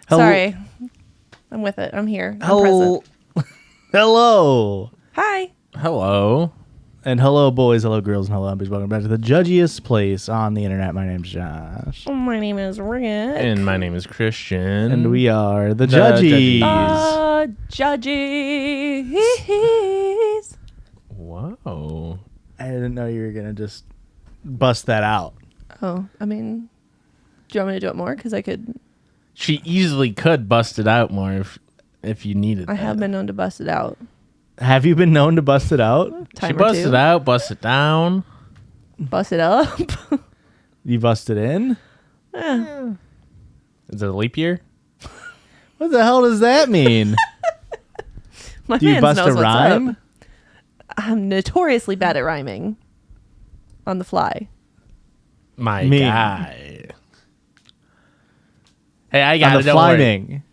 Sorry. I'm with it. I'm here. I'm Hello. present. Hello. Hi. Hello. And hello, boys. Hello, girls. And hello, hubbies. Welcome back to the judgiest place on the internet. My name's Josh. My name is Rick. And my name is Christian. And we are the Judgies. Judgies. Whoa. I didn't know you were going to just bust that out. Oh, I mean, do you want me to do it more? Because I could. She easily could bust it out more if you needed I that. have been known to bust it out. Have you been known to bust it out? Time She or busted two. out, busted down. Bust it up. You busted in? Eh. Is it a leap year? What the hell does that mean? My Do you fans bust knows a what's rhyme? up. I'm notoriously bad at rhyming on the fly. My Me. guy. Hey, I got On it. the Don't worry. fliming.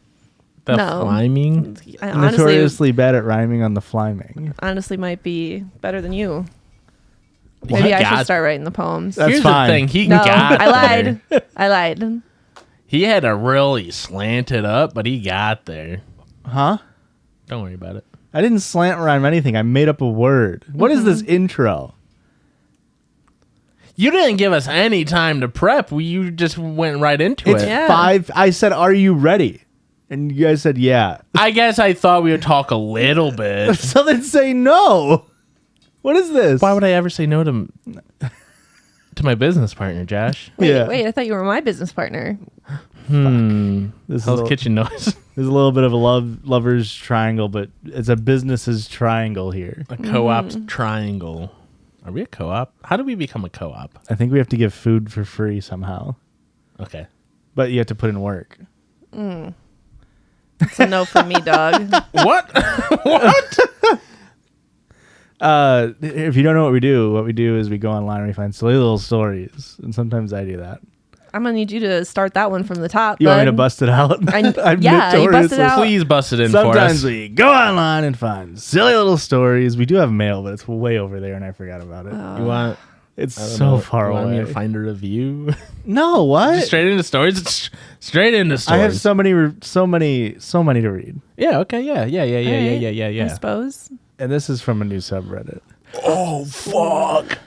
The No. fliming? I Notoriously bad at rhyming on the fliming. honestly might be better than you. Well, Maybe he I should got- start writing the poems. That's Here's fine. the thing. He No, got I lied. there. I lied. He had to really slant it up, but he got there. Huh? Don't worry about it. I didn't slant rhyme anything. I made up a word. What is this intro? You didn't give us any time to prep. You just went right into It's it. Yeah. 5. I said, "Are you ready?" And you guys said, "Yeah." I guess I thought we would talk a little bit. So then say no. What is this? Why would I ever say no to my business partner, Josh? Wait, I thought you were my business partner. This is, How's a, kitchen noise? there's a little bit of a lover's triangle, but it's a business's triangle here. A co-op triangle. Are we a co-op? How do we become a co-op? I think we have to give food for free somehow, Okay. but you have to put in work. It's a no from me, dog. What? What? If you don't know what we do is we go online and we find silly little stories, and sometimes I do that. I'm gonna need you to start that one from the top. You want me to bud. bust it out? I'm yeah, you bust it notoriously- out. Please bust it in for Sometimes us. we go online and find silly little stories. We do have mail, but it's way over there, and I forgot about it. You want? It's I don't so know, far you want away. me to find a review? No, what? Just straight into stories. It's straight into stories. I have so many to read, Yeah. Okay. Yeah. All right, Yeah. I suppose. and this is from a new subreddit. Oh fuck.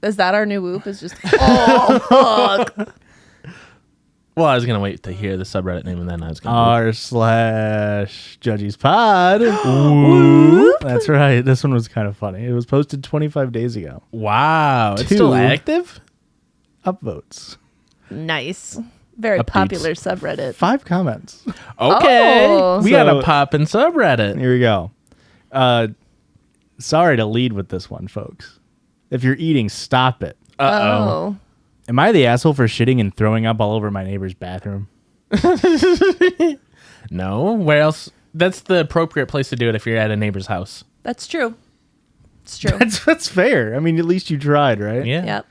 Is that our new whoop? Is just oh fuck. Well, I was gonna wait to hear the subreddit name, and then I was gonna. r/Judgies pod. Whoop. That's right. This one was kind of funny. It was posted 25 days ago. Wow, it's still 2 active. Upvotes. Nice. Very Updates. popular subreddit. 5 comments. Okay, Oh. we got So- a pop in subreddit. Here we go. Sorry to lead with this one, folks. If you're eating, stop it. Oh. Am I the asshole for shitting and throwing up all over my neighbor's bathroom? No, where else? That's the appropriate place to do it if you're at a neighbor's house. That's true. It's true. That's fair. I mean, at least you tried, right? Yeah. Yep.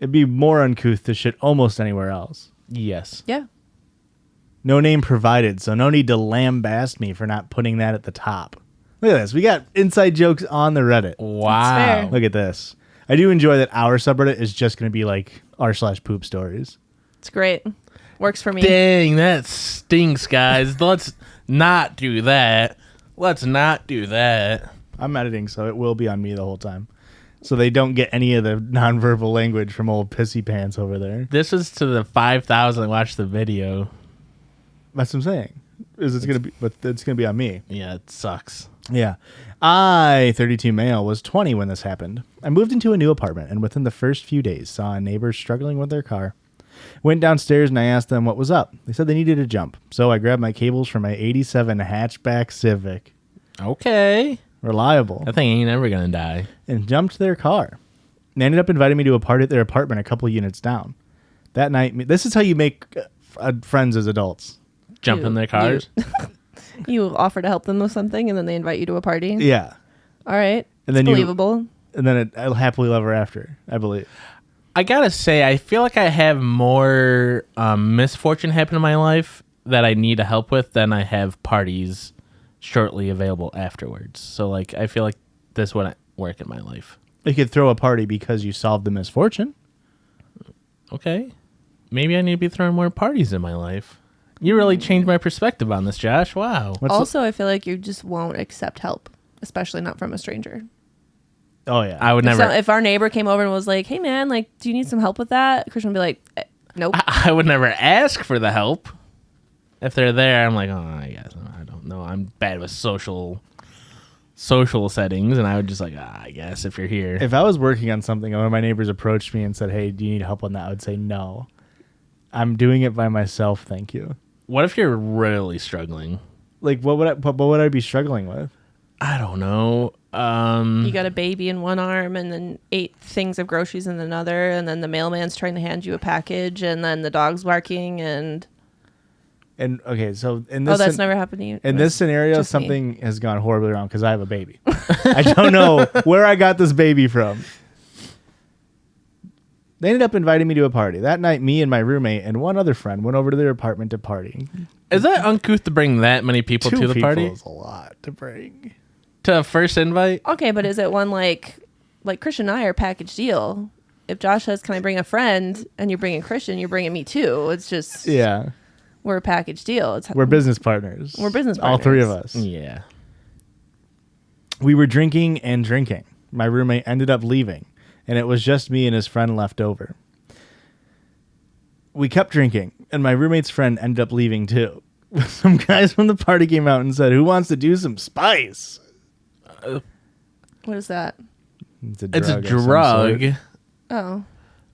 It'd be more uncouth to shit almost anywhere else. Yes. Yeah. No name provided, so no need to lambaste me for not putting that at the top. Look at this. We got inside jokes on the Reddit. Wow. fair. Look at this. I do enjoy that our subreddit is just going to be like r/poop stories. It's great. Works for me. Dang, that stinks, guys. Let's not do that. Let's not do that. I'm editing, so it will be on me the whole time. So they don't get any of the nonverbal language from old pissy pants over there. This is to the 5,000 that watched the video. That's what I'm saying. It's gonna be on me. Yeah, it sucks. Yeah. I, 32 male, was 20 when this happened. I moved into a new apartment and within the first few days saw a neighbor struggling with their car. Went downstairs and I asked them what was up. They said they needed a jump. So I grabbed my cables from my 87 hatchback Civic. Okay. Reliable. That thing ain't ever gonna die. And jumped their car. They ended up inviting me to a party at their apartment a couple units down. That night, this is how you make friends as adults. Jump in their cars. You offer to help them with something, and then they invite you to a party. Yeah. All right. And then it's believable. And then I'll happily ever after, I believe. I gotta say, I feel like I have more misfortune happen in my life that I need help with than I have parties shortly available afterwards. So, like, I feel like this wouldn't work in my life. You could throw a party because you solved the misfortune. Okay. Maybe I need to be throwing more parties in my life. You really changed my perspective on this, Josh. Wow. Also, I feel like you just won't accept help, especially not from a stranger. Oh yeah. I would never. If our neighbor came over and was like, "Hey man, like, do you need some help with that?" Christian would be like, "Nope." I would never ask for the help. If they're there, I'm like, oh, I guess I don't know. I'm bad with social settings, and I would just like, I guess if you're here. If I was working on something and one of my neighbors approached me and said, "Hey, do you need help on that?" I would say no. I'm doing it by myself, thank you. What if you're really struggling? Like, what would I be struggling with? I don't know. You got a baby in one arm and then 8 things of groceries in another, and then the mailman's trying to hand you a package, and then the dog's barking, and okay, so in this that's never happened to you. in this scenario, just me. something has gone horribly wrong because I have a baby. I don't know where I got this baby from. They ended up inviting me to a party. That night, me and my roommate and one other friend went over to their apartment to party. Is that uncouth to bring that many people to the party? 2 people is a lot to bring. To a first invite? Okay, but is it one like Christian and I are package deal? If Josh says, "Can I bring a friend?" and you're bringing Christian, you're bringing me too. It's just Yeah. we're a package deal. We're business partners. We're business All 3 of partners. us. Yeah. We were drinking and drinking. My roommate ended up leaving, and it was just me and his friend left over. We kept drinking, and my roommate's friend ended up leaving too. Some guys from the party came out and said, "Who wants to do some spice?" What is that? It's a It's a of some drug. sort. Oh,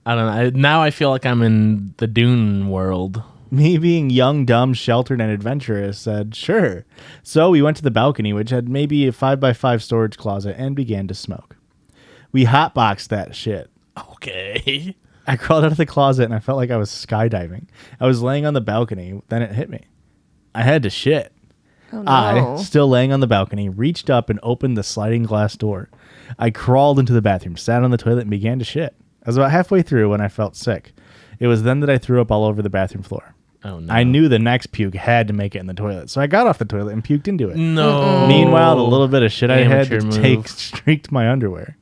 I don't know. Now I feel like I'm in the Dune world. Me, being young, dumb, sheltered, and adventurous, said, "Sure." So we went to the balcony, which had maybe a 5x5 storage closet, and began to smoke. We hotboxed that shit. Okay. I crawled out of the closet and I felt like I was skydiving. I was laying on the balcony. Then it hit me. I had to shit. oh no. I, still laying on the balcony, reached up and opened the sliding glass door. I crawled into the bathroom, sat on the toilet, and began to shit. I was about halfway through when I felt sick. It was then that I threw up all over the bathroom floor. Oh, no. I knew the next puke had to make it in the toilet, so I got off the toilet and puked into it. No. Meanwhile, the little bit of shit I had Amateur to move. take streaked my underwear.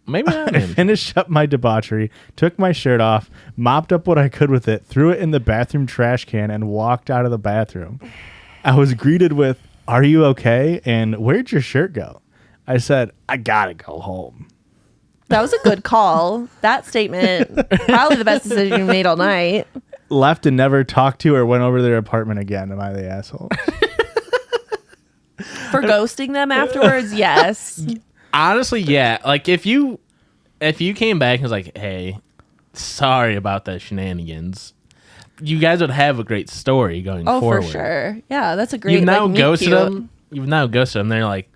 Maybe not. I Man. finished up my debauchery, took my shirt off, mopped up what I could with it, threw it in the bathroom trash can, and walked out of the bathroom. I was greeted with, "Are you okay? And where'd your shirt go?" I said, "I gotta go home." That was a good call. That statement, probably the best decision you made all night. Left and never talked to or went over to their apartment again. Am I the asshole? For ghosting them afterwards, yes. Honestly, yeah. Like if you came back and was like, "Hey, sorry about the shenanigans," you guys would have a great story going Oh, forward. for sure. Yeah, that's a great. You've now meet ghosted cute. them. You've now ghosted them. They're like,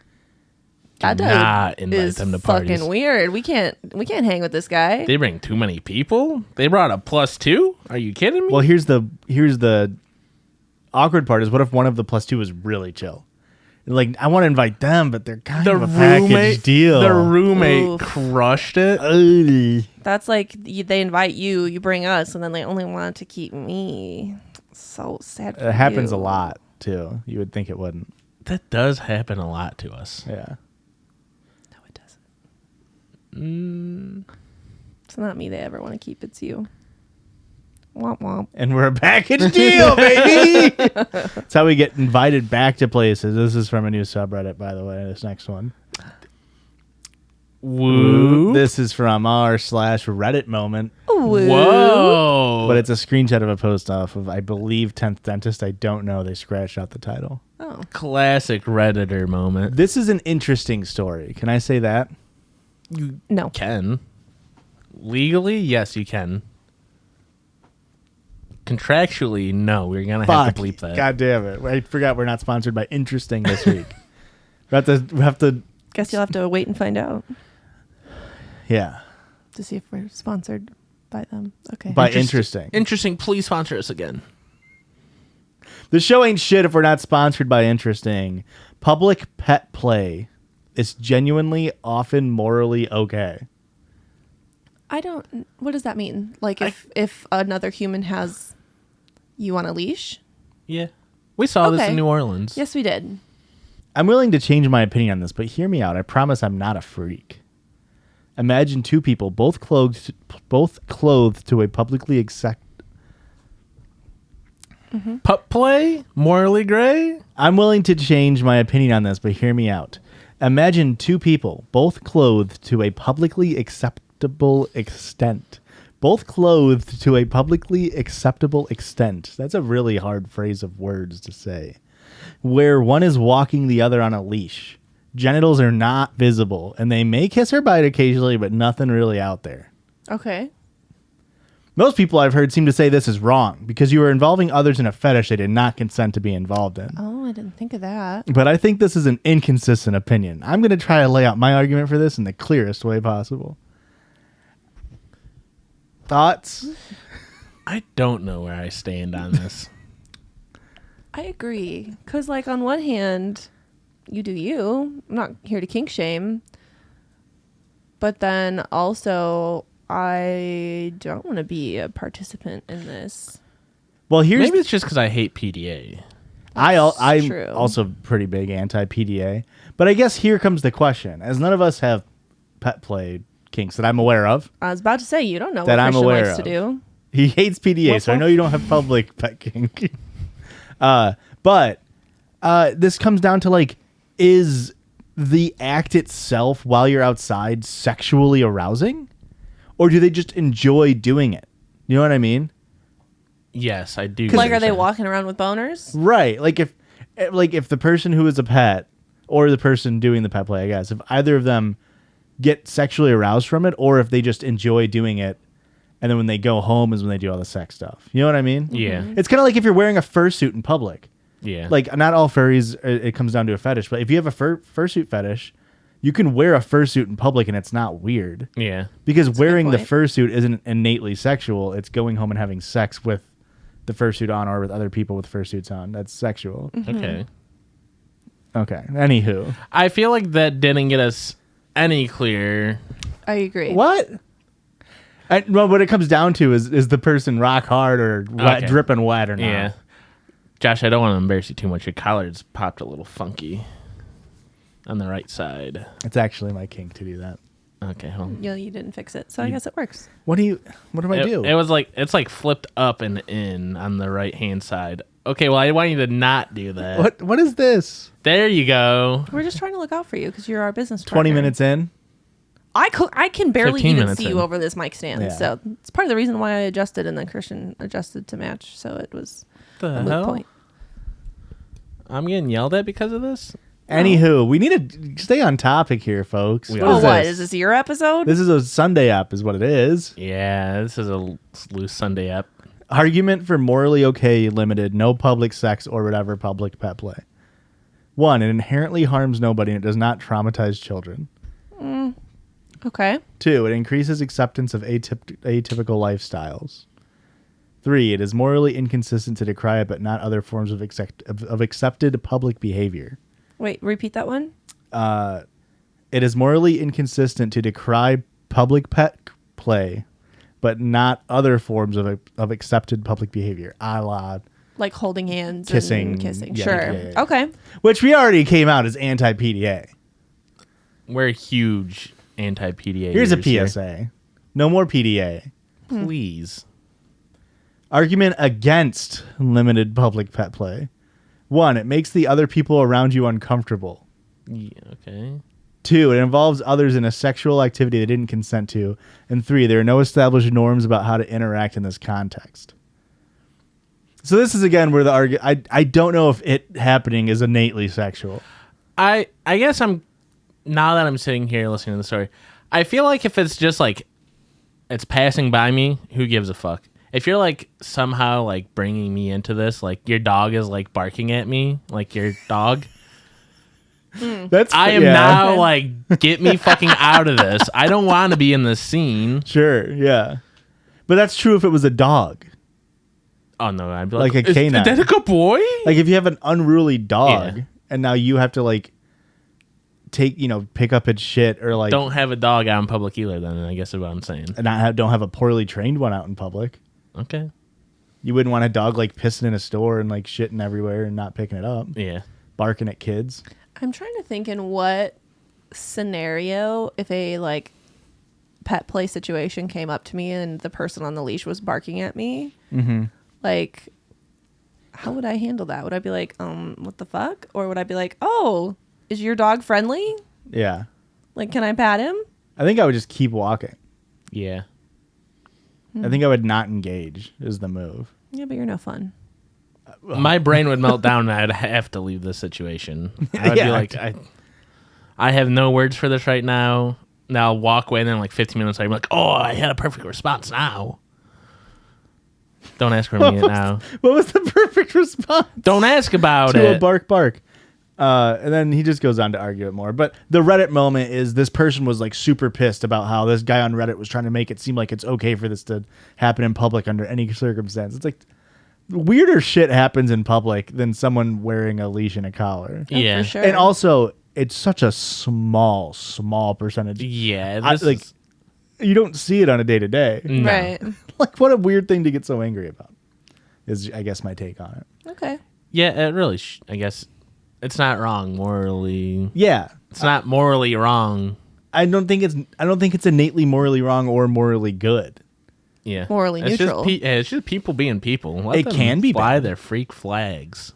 That do not invite is them to fucking parties. weird. We can't hang with this guy. They bring too many people. They brought a +2. Are you kidding me? Well, here's the awkward part is what if one of the +2 was really chill? Like, I want to invite them, but they're kind of a package deal. The roommate Oof. crushed it. Ugh. That's like they invite you, you bring us, and then they only want to keep me. So sad. For It happens a you. lot, too. You would think it wouldn't. That does happen a lot to us. Yeah. No, it doesn't. It's not me they ever want to keep. It's you. Womp womp. And we're a package deal, baby. That's how we get invited back to places. This is from a new subreddit, by the way, this next one. Woo. This is from r/Reddit moment, Woo. Whoa. but it's a screenshot of a post off of, I believe, 10th Dentist. I don't know. They scratched out the title. Oh. Classic Redditor moment. This is an interesting story. Can I say that? You No. can. Legally, yes, you can. Contractually, no. We're going to have to bleep that. God damn it. I forgot we're not sponsored by Interesting this week. we have to, Guess you'll have to wait and find out yeah. to see if we're sponsored by them. Okay. By Interesting. Interesting. Please sponsor us again. The show ain't shit if we're not sponsored by Interesting. Public pet play is genuinely often morally okay. I don't. What does that mean? Like if another human has you on a leash? Yeah. We saw this Okay. in New Orleans. Yes, we did. I'm willing to change my opinion on this, but hear me out. I promise I'm not a freak. Imagine 2 people, both clothed to a publicly Pup play? Morally gray? I'm willing to change my opinion on this, but hear me out. Imagine two people, both clothed to a publicly acceptable extent. Both clothed to a publicly acceptable extent. That's a really hard phrase of words to say. Where one is walking the other on a leash. Genitals are not visible, and they may kiss or bite occasionally, but nothing really out there. Okay. Most people I've heard seem to say this is wrong because you are involving others in a fetish they did not consent to be involved in. Oh, I didn't think of that. But I think this is an inconsistent opinion. I'm going to try to lay out my argument for this in the clearest way possible. Thoughts? I don't know where I stand on this. I agree. Because, like, on one hand, you do you. I'm not here to kink shame. But then also, I don't want to be a participant in this. Well, Maybe it's just because I hate PDA. I'm true. also pretty big anti-PDA. But I guess here comes the question. As none of us have pet play kinks that I'm aware of. I was about to say, you don't know That what I'm Christian aware likes to of. do. He hates PDA, Woof, so I know woof. you don't have public pet kink. But this comes down to, like, is the act itself while you're outside sexually arousing? Or do they just enjoy doing it? You know what I mean? Yes, I do. Like, are they walking around with boners? Right. Like if the person who is a pet or the person doing the pet play, I guess, if either of them get sexually aroused from it or if they just enjoy doing it and then when they go home is when they do all the sex stuff. You know what I mean? Yeah. It's kind of like if you're wearing a fursuit in public. Yeah. Like, not all furries, it comes down to a fetish, but if you have a fursuit fetish, you can wear a fursuit in public and it's not weird. Yeah. Because wearing the point. fursuit isn't innately sexual. It's going home and having sex with the fursuit on or with other people with fursuits on. That's sexual. Okay. Okay. Anywho. I feel like that didn't get us any clearer. I agree. What? Well, what it comes down to is the person rock hard or wet, Okay. dripping wet or not. Yeah. Josh, I don't want to embarrass you too much. Your collar's popped a little funky on the right side. It's actually my kink to do that. Okay, hold on. You didn't fix it, so I guess it works. What do I do? It was like, it's like flipped up and in on the right hand side. Okay, well, I want you to not do that. What is this? There you go. We're just trying to look out for you because you're our business 20 partner. minutes in? I can barely 15 even minutes see you in. over this mic stand. Yeah. So it's part of the reason why I adjusted and then Christian adjusted to match. So it was The a moot hell? point. I'm getting yelled at because of this? Anywho, we need to stay on topic here, folks. We What Oh, is what? this? Is this your episode? This is a Sunday app is what it is. Yeah, this is a loose Sunday app. Argument for morally okay limited, no public sex or whatever public pet play. 1, it inherently harms nobody and it does not traumatize children. Okay. 2, it increases acceptance of atypical lifestyles. 3, it is morally inconsistent to decry it but not other forms of accepted public behavior. Wait, repeat that one. It is morally inconsistent to decry public pet play but not other forms of accepted public behavior, a la Like holding hands Kissing. and kissing. Yeah, Sure. yeah. Okay. which we already came out as anti-PDA. We're huge anti-PDA. Here's a here. PSA. No more PDA. Please. Argument against limited public pet play. 1, it makes the other people around you uncomfortable. Yeah, okay. 2, it involves others in a sexual activity they didn't consent to. And 3, there are no established norms about how to interact in this context. So this is, again, where the argument... I don't know if it happening is innately sexual. I guess now that I'm sitting here listening to the story, I feel like if it's just like it's passing by me, who gives a fuck? If you're like somehow like bringing me into this, like your dog is like barking at me, like your dog, That's I am yeah. now like, get me fucking out of this. I don't want to be in this scene. Sure, yeah. But that's true if it was a dog. Oh no, I'd be Like like, a canine. Is that a good boy? Like if you have an unruly dog Yeah. and now you have to like pick up its shit or like Don't have a dog out in public either. Then I guess is what I'm saying. and don't have a poorly trained one out in public. Okay. You wouldn't want a dog like pissing in a store and like shitting everywhere and not picking it up, Yeah. barking at kids. I'm trying to think in what scenario if a like pet play situation came up to me and the person on the leash was barking at me. Mm-hmm. Like, how would I handle that? Would I be like, what the fuck? Or would I be like, oh, is your dog friendly? Yeah. Like, can I pat him? I think I would just keep walking. Yeah. I think I would not engage is the move. Yeah, but you're no fun. My brain would melt down and I'd have to leave this situation. I would be like, I have no words for this right now. Now I'll walk away and then like 15 minutes later, I'm like, oh, I had a perfect response now. Don't ask for me now. What was the perfect response? Don't ask about to it. a bark bark. And then he just goes on to argue it more. But the Reddit moment is this person was like super pissed about how this guy on Reddit was trying to make it seem like it's okay for this to happen in public under any circumstance. It's like weirder shit happens in public than someone wearing a leash and a collar. Oh, Yeah. for sure. And also, it's such a small percentage. Yeah. You don't see it on a day to day. No. Right. Like, what a weird thing to get so angry about. Is I guess my take on it. Okay. Yeah, it really, I guess it's not wrong morally. Yeah, It's not morally wrong. I don't think it's innately morally wrong or morally good. Yeah. Morally it's neutral. It's just people being people. Let It them can be fly bad. their freak flags.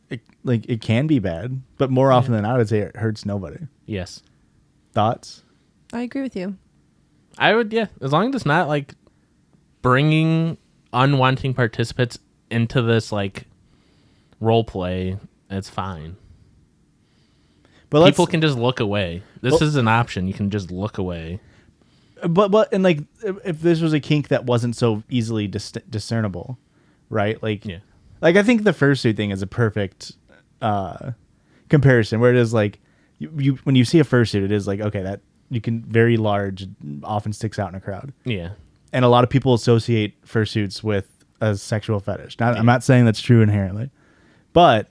It can be bad, but more often than not, I'd say it hurts nobody. Yes. Thoughts? I agree with you. I would, yeah. As long as it's not like bringing unwanting participants into this like role play, it's fine. But People can just look away. This is an option. You can just look away. But and like if this was a kink that wasn't so easily discernible, right? Like, Yeah. like I think the fursuit thing is a perfect comparison where it is like you when you see a fursuit, it is like, okay, that you can very large, often sticks out in a crowd. Yeah. And a lot of people associate fursuits with a sexual fetish. Now, I'm not saying that's true inherently, but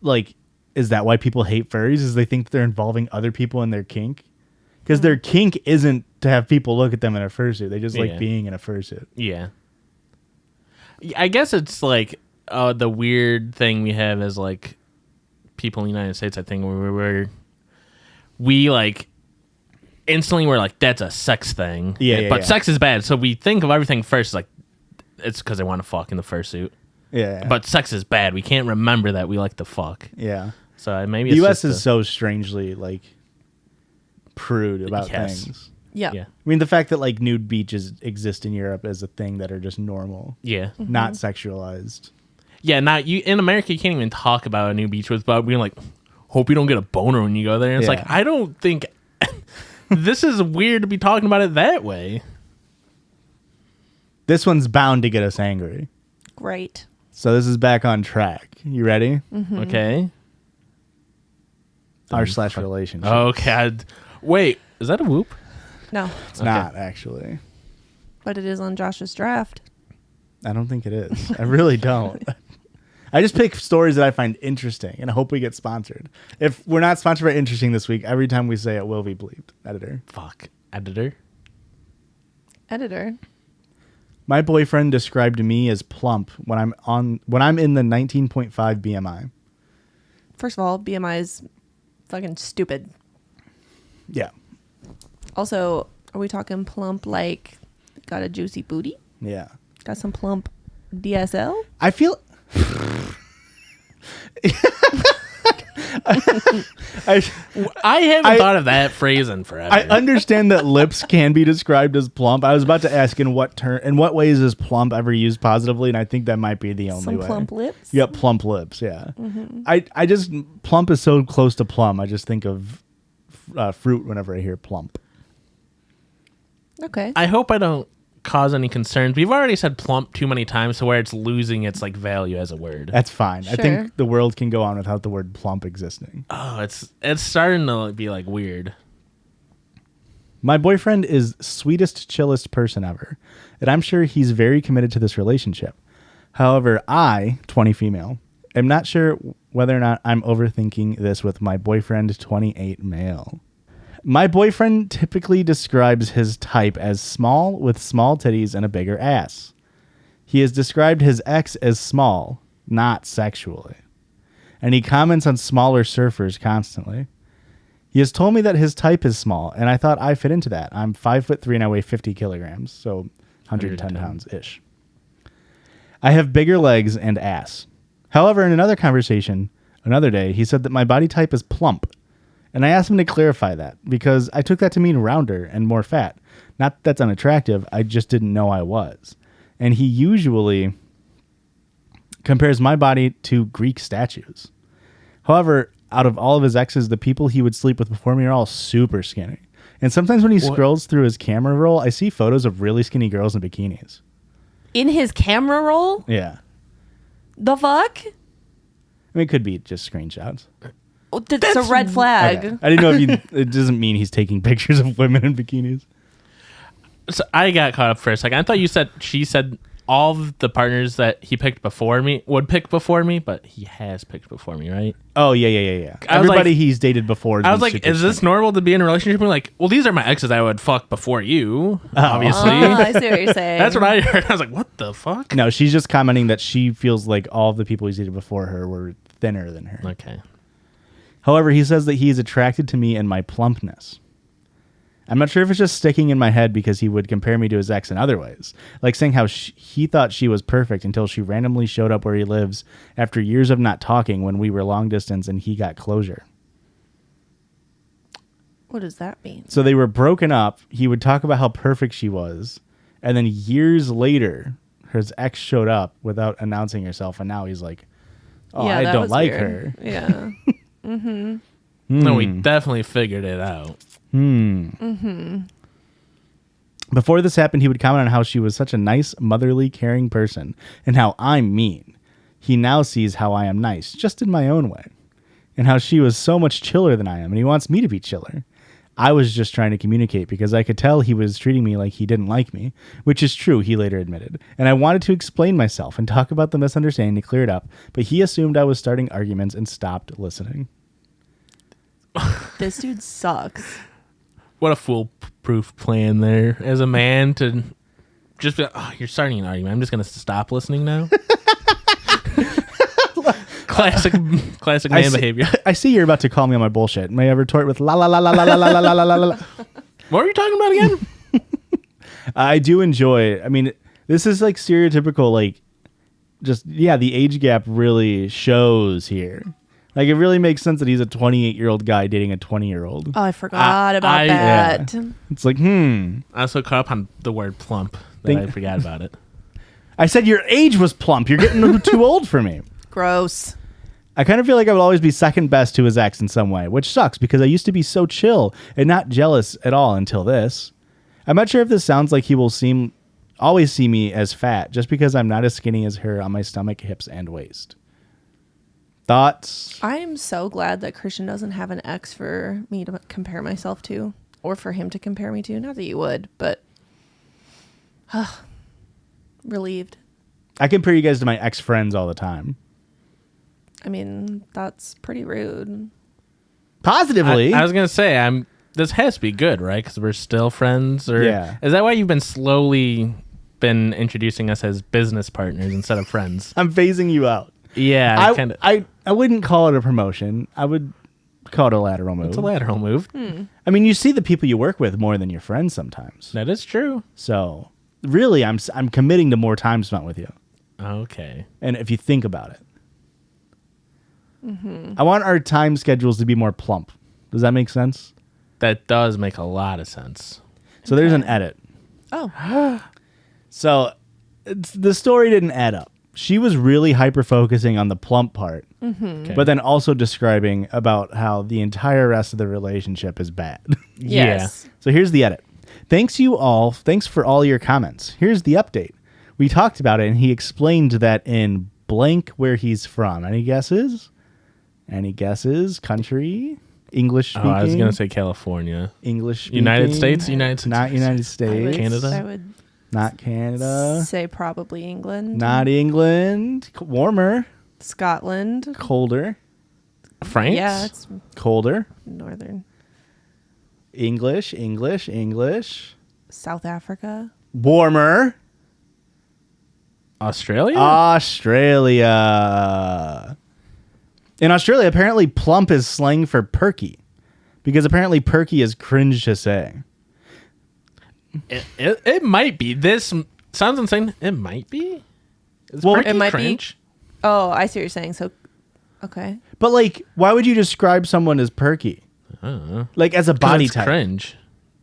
like, is that why people hate furries? Is they think they're involving other people in their kink? Because their kink isn't to have people look at them in a fursuit. They just like being in a fursuit. Yeah. I guess it's like the weird thing we have is like people in the United States, I think, where we like instantly we're like, that's a sex thing. But sex is bad. So we think of everything first like it's because they want to fuck in the fursuit. Yeah. But sex is bad. We can't remember that we like to fuck. Yeah. So maybe The it's U.S. just is so strangely like prude about things. Yeah. Yeah. I mean, the fact that like nude beaches exist in Europe is a thing that are just normal, Yeah. not sexualized. Yeah, now you in America you can't even talk about a new beach without being like, hope you don't get a boner when you go there. And it's Yeah. like, I don't think this is weird to be talking about it that way. This one's bound to get us angry. Great. So this is back on track. You ready? Okay. R/relationship. Okay. Wait, is that a whoop? No, It's not actually. but it is on Josh's draft. I don't think it is. I really don't. I just pick stories that I find interesting and I hope we get sponsored. If we're not sponsored by interesting this week, every time we say it will be bleeped. Editor. Fuck. Editor. Editor. My boyfriend described me as plump when I'm in the 19.5 BMI. First of all, BMI is fucking stupid. Yeah. Also, are we talking plump like got a juicy booty? Yeah. Got some plump DSL? I feel I haven't thought of that phrase in forever. I understand that lips can be described as plump. I was about to ask in what ways is plump ever used positively, and I think that might be the only Some way. plump lips? You got plump lips, yeah. I just plump is so close to plum. I just think of fruit whenever I hear plump. Okay. I hope I don't cause any concerns. We've already said plump too many times to where it's losing its like value as a word. That's fine. I Sure. think the world can go on without the word plump existing. Oh, it's starting to be like weird. My boyfriend is sweetest, chillest person ever, and I'm sure he's very committed to this relationship. However, I, 20 female, am not sure whether or not I'm overthinking this with my boyfriend, 28 male. My boyfriend typically describes his type as small with small titties and a bigger ass. He has described his ex as small, not sexually. And he comments on smaller surfers constantly. He has told me that his type is small, and I thought I fit into that. I'm 5'3" and I weigh 50 kilograms, so 110 pounds-ish. I have bigger legs and ass. However, in another conversation, another day, he said that my body type is plump. And I asked him to clarify that because I took that to mean rounder and more fat. Not that that's unattractive, I just didn't know I was. And he usually compares my body to Greek statues. However, out of all of his exes, the people he would sleep with before me are all super skinny. And sometimes when he scrolls through his camera roll, I see photos of really skinny girls in bikinis. In his camera roll? Yeah. The fuck? I mean, it could be just screenshots. That's a red flag. Okay. I didn't know if it doesn't mean he's taking pictures of women in bikinis. So I got caught up for a second. I thought she said all of the partners that he picked before me would pick before me, but he has picked before me, right? Oh, yeah. Everybody he's dated before. I was like, is this normal to be in a relationship? And like, well, these are my exes I would fuck before you, obviously. I see what you're saying. That's what I heard. I was like, what the fuck? No, she's just commenting that she feels like all of the people he's dated before her were thinner than her. Okay. However, he says that he's attracted to me and my plumpness. I'm not sure if it's just sticking in my head because he would compare me to his ex in other ways. Like saying how he thought she was perfect until she randomly showed up where he lives after years of not talking when we were long distance and he got closure. What does that mean? So they were broken up. He would talk about how perfect she was. And then years later, his ex showed up without announcing herself. And now he's like, oh, Yeah, I that don't was like weird. her. Yeah. Mm-hmm. No, we definitely figured it out. Before this happened, he would comment on how she was such a nice, motherly, caring person and how I'm mean. He now sees how I am nice, just in my own way, and how she was so much chiller than I am, and he wants me to be chiller. I was just trying to communicate because I could tell he was treating me like he didn't like me, which is true, he later admitted. And I wanted to explain myself and talk about the misunderstanding to clear it up, but he assumed I was starting arguments and stopped listening. This dude sucks. What a foolproof plan there as a man to just be like, oh, you're starting an argument. I'm just going to stop listening now. Classic man behavior. I see you're about to call me on my bullshit. May I retort with la la la la la la la la la la la? What were you talking about again? I do enjoy. I mean, this is like stereotypical, like just the age gap really shows here. Like it really makes sense that he's a 28-year-old guy dating a 20-year-old. Oh, I forgot about that. Yeah. It's like, I also caught up on the word plump that I forgot about it. I said your age was plump. You're getting too old for me. Gross. I kind of feel like I would always be second best to his ex in some way, which sucks because I used to be so chill and not jealous at all until this. I'm not sure if this sounds like he will always see me as fat just because I'm not as skinny as her on my stomach, hips, and waist. Thoughts? I am so glad that Christian doesn't have an ex for me to compare myself to, or for him to compare me to. Not that you would, but relieved. I compare you guys to my ex-friends all the time. I mean, that's pretty rude. Positively. I was going to say, this has to be good, right? Because we're still friends? Or Yeah. Is that why you've been slowly introducing us as business partners instead of friends? I'm phasing you out. Yeah. I wouldn't call it a promotion. I would call it a lateral move. It's a lateral move. I mean, you see the people you work with more than your friends sometimes. That is true. So, really, I'm committing to more time spent with you. Okay. And if you think about it. I want our time schedules to be more plump. Does that make sense? That does make a lot of sense. So there's an edit. Oh. So the story didn't add up. She was really hyper-focusing on the plump part, Okay. but then also describing about how the entire rest of the relationship is bad. Yes. So here's the edit. Thanks for all your comments. Here's the update. We talked about it, and he explained that in blank where he's from. Any guesses? Country? English speaking? Oh, I was going to say California. English speaking? United States? United States. Not United States. Canada? I would Not Canada. say probably England. Not England. Warmer. Scotland. Colder. France? Yeah, it's Colder. northern. English. South Africa. Warmer. Australia? Australia. In Australia, apparently plump is slang for perky. Because apparently perky is cringe to say. It might be. This sounds insane. It might be. Well, Perky it might cringe? Oh, I see what you're saying. So, okay. But like, why would you describe someone as perky? I don't know. Like as a 'Cause body it's type. cringe.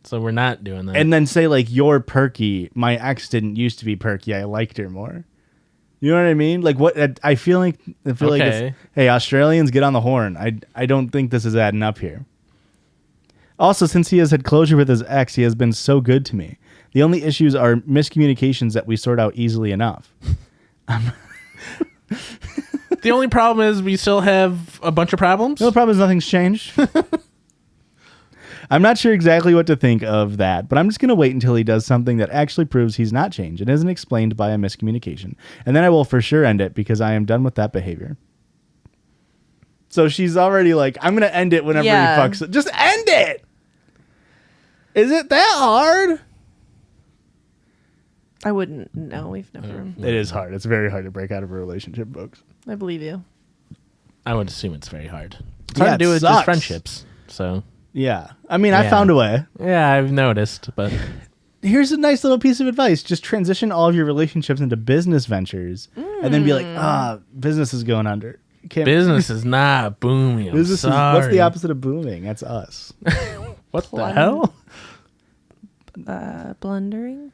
So we're not doing that. And then say like, you're perky. My ex didn't used to be perky. I liked her more. You know what I mean? Like what I feel like it's, hey, Australians, get on the horn. I don't think this is adding up here. Also, since he has had closure with his ex, he has been so good to me. The only issues are miscommunications that we sort out easily enough. The only problem is we still have a bunch of problems. The only problem is nothing's changed. I'm not sure exactly what to think of that, but I'm just going to wait until he does something that actually proves he's not changed and isn't explained by a miscommunication. And then I will for sure end it because I am done with that behavior. So she's already like, I'm going to end it whenever he fucks it. Just end it! Is it that hard? I wouldn't. No, we've never. It is hard. It's very hard to break out of a relationship, folks. I believe you. I would assume it's very hard. It's Yeah, hard to do it with sucks. just friendships. So Yeah. I mean, I found a way. yeah, I've noticed, but Here's a nice little piece of advice. Just transition all of your relationships into business ventures and then be like, business is going under. You can't, business is not booming. I'm business sorry. what's the opposite of booming? That's us. What the hell? Blundering?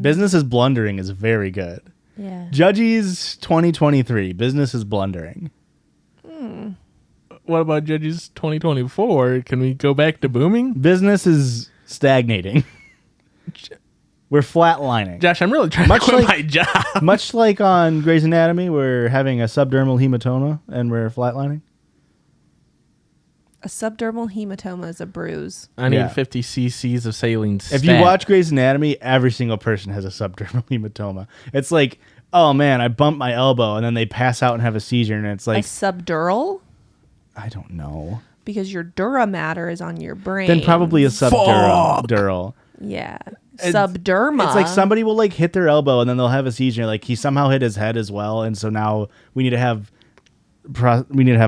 Business is blundering is very good. Yeah. Judgies 2023. Business is blundering. What about Judges 2024? Can we go back to booming? Business is stagnating. We're flatlining. Josh, I'm really trying to quit my job. Much like on Grey's Anatomy, we're having a subdermal hematoma and we're flatlining. A subdermal hematoma is a bruise. I need Yeah. 50 cc's of saline If you watch Grey's Anatomy, every single person has a subdermal hematoma. It's like, oh man, I bumped my elbow, and then they pass out and have a seizure, and it's A like, subdural? I don't know. Because your dura matter is on your brain. Then probably a subdural. Yeah. It's- Subderma. It's like somebody will like hit their elbow, and then they'll have a seizure. Like he somehow hit his head as well, and so now we need to have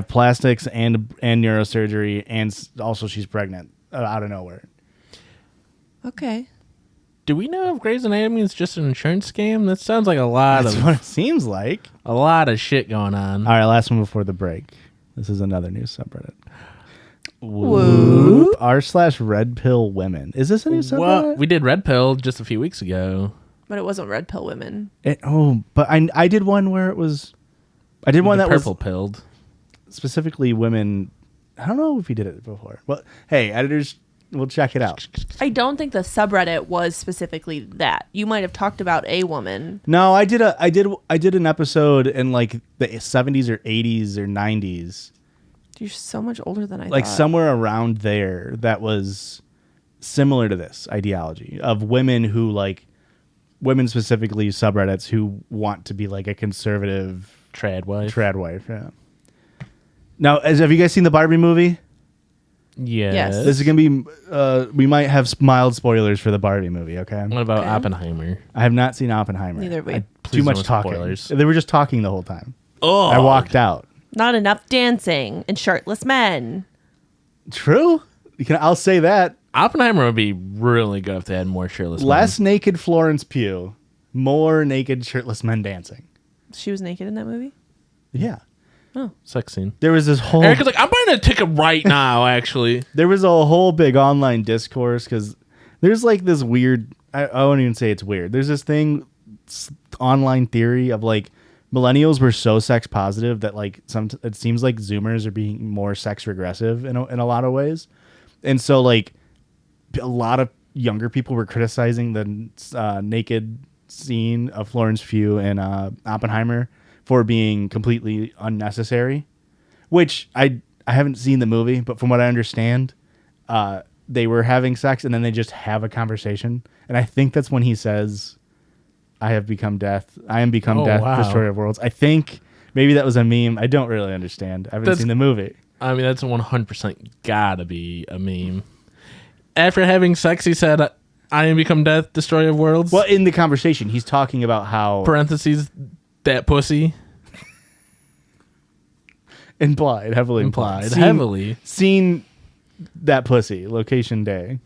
plastics and neurosurgery, and also she's pregnant out of nowhere. Okay. Do we know if Grey's Anatomy is just an insurance scam? That sounds like a lot That's what it seems like. of shit going on. All right, last one before the break. This is another news subreddit. Whoop. r/red pill women. Is this a new subreddit? Well, we did Red Pill just a few weeks ago. But it wasn't red pill women. But I did one where it was. I did one that Purple was pilled. specifically women. I don't know if we did it before. Well, hey, editors, we'll check it out. I don't think the subreddit was specifically that. You might have talked about a woman. No, I did an episode in like the 70s or 80s or 90s, You're so much older than I like thought. somewhere around there, that was similar to this ideology of women who like women, specifically subreddits, who want to be like a conservative Trad wife. Yeah. Now, have you guys seen the Barbie movie? Yes. This is gonna be. We might have mild spoilers for the Barbie movie. Okay. What about Okay. Oppenheimer? I have not seen Oppenheimer. Neither have we. Too Please much no talking. spoilers. They were just talking the whole time. Oh, I walked out. Not enough dancing and shirtless men. True. I'll say that. Oppenheimer would be really good if they had more shirtless men. Less naked Florence Pugh, more naked shirtless men dancing. She was naked in that movie? Yeah. sex scene. There was this whole. Erica's like, I'm buying a ticket right now, actually. There was a whole big online discourse because there's like this weird. I won't even say it's weird. There's this thing, online theory of like millennials were so sex positive that like it seems like Zoomers are being more sex regressive in a lot of ways, and so like a lot of younger people were criticizing the naked scene of Florence Pugh and Oppenheimer for being completely unnecessary, which I haven't seen the movie, but from what I understand, they were having sex and then they just have a conversation, and I think that's when he says, I am become death, wow. destroyer of worlds. I think maybe that was a meme. I don't really understand. I haven't seen the movie. I mean, that's 100% gotta be a meme. After having sex, he said, I am become death, destroyer of worlds. Well, in the conversation, he's talking about how Parentheses, that pussy. heavily implied. Heavily. Seen that pussy. Location day.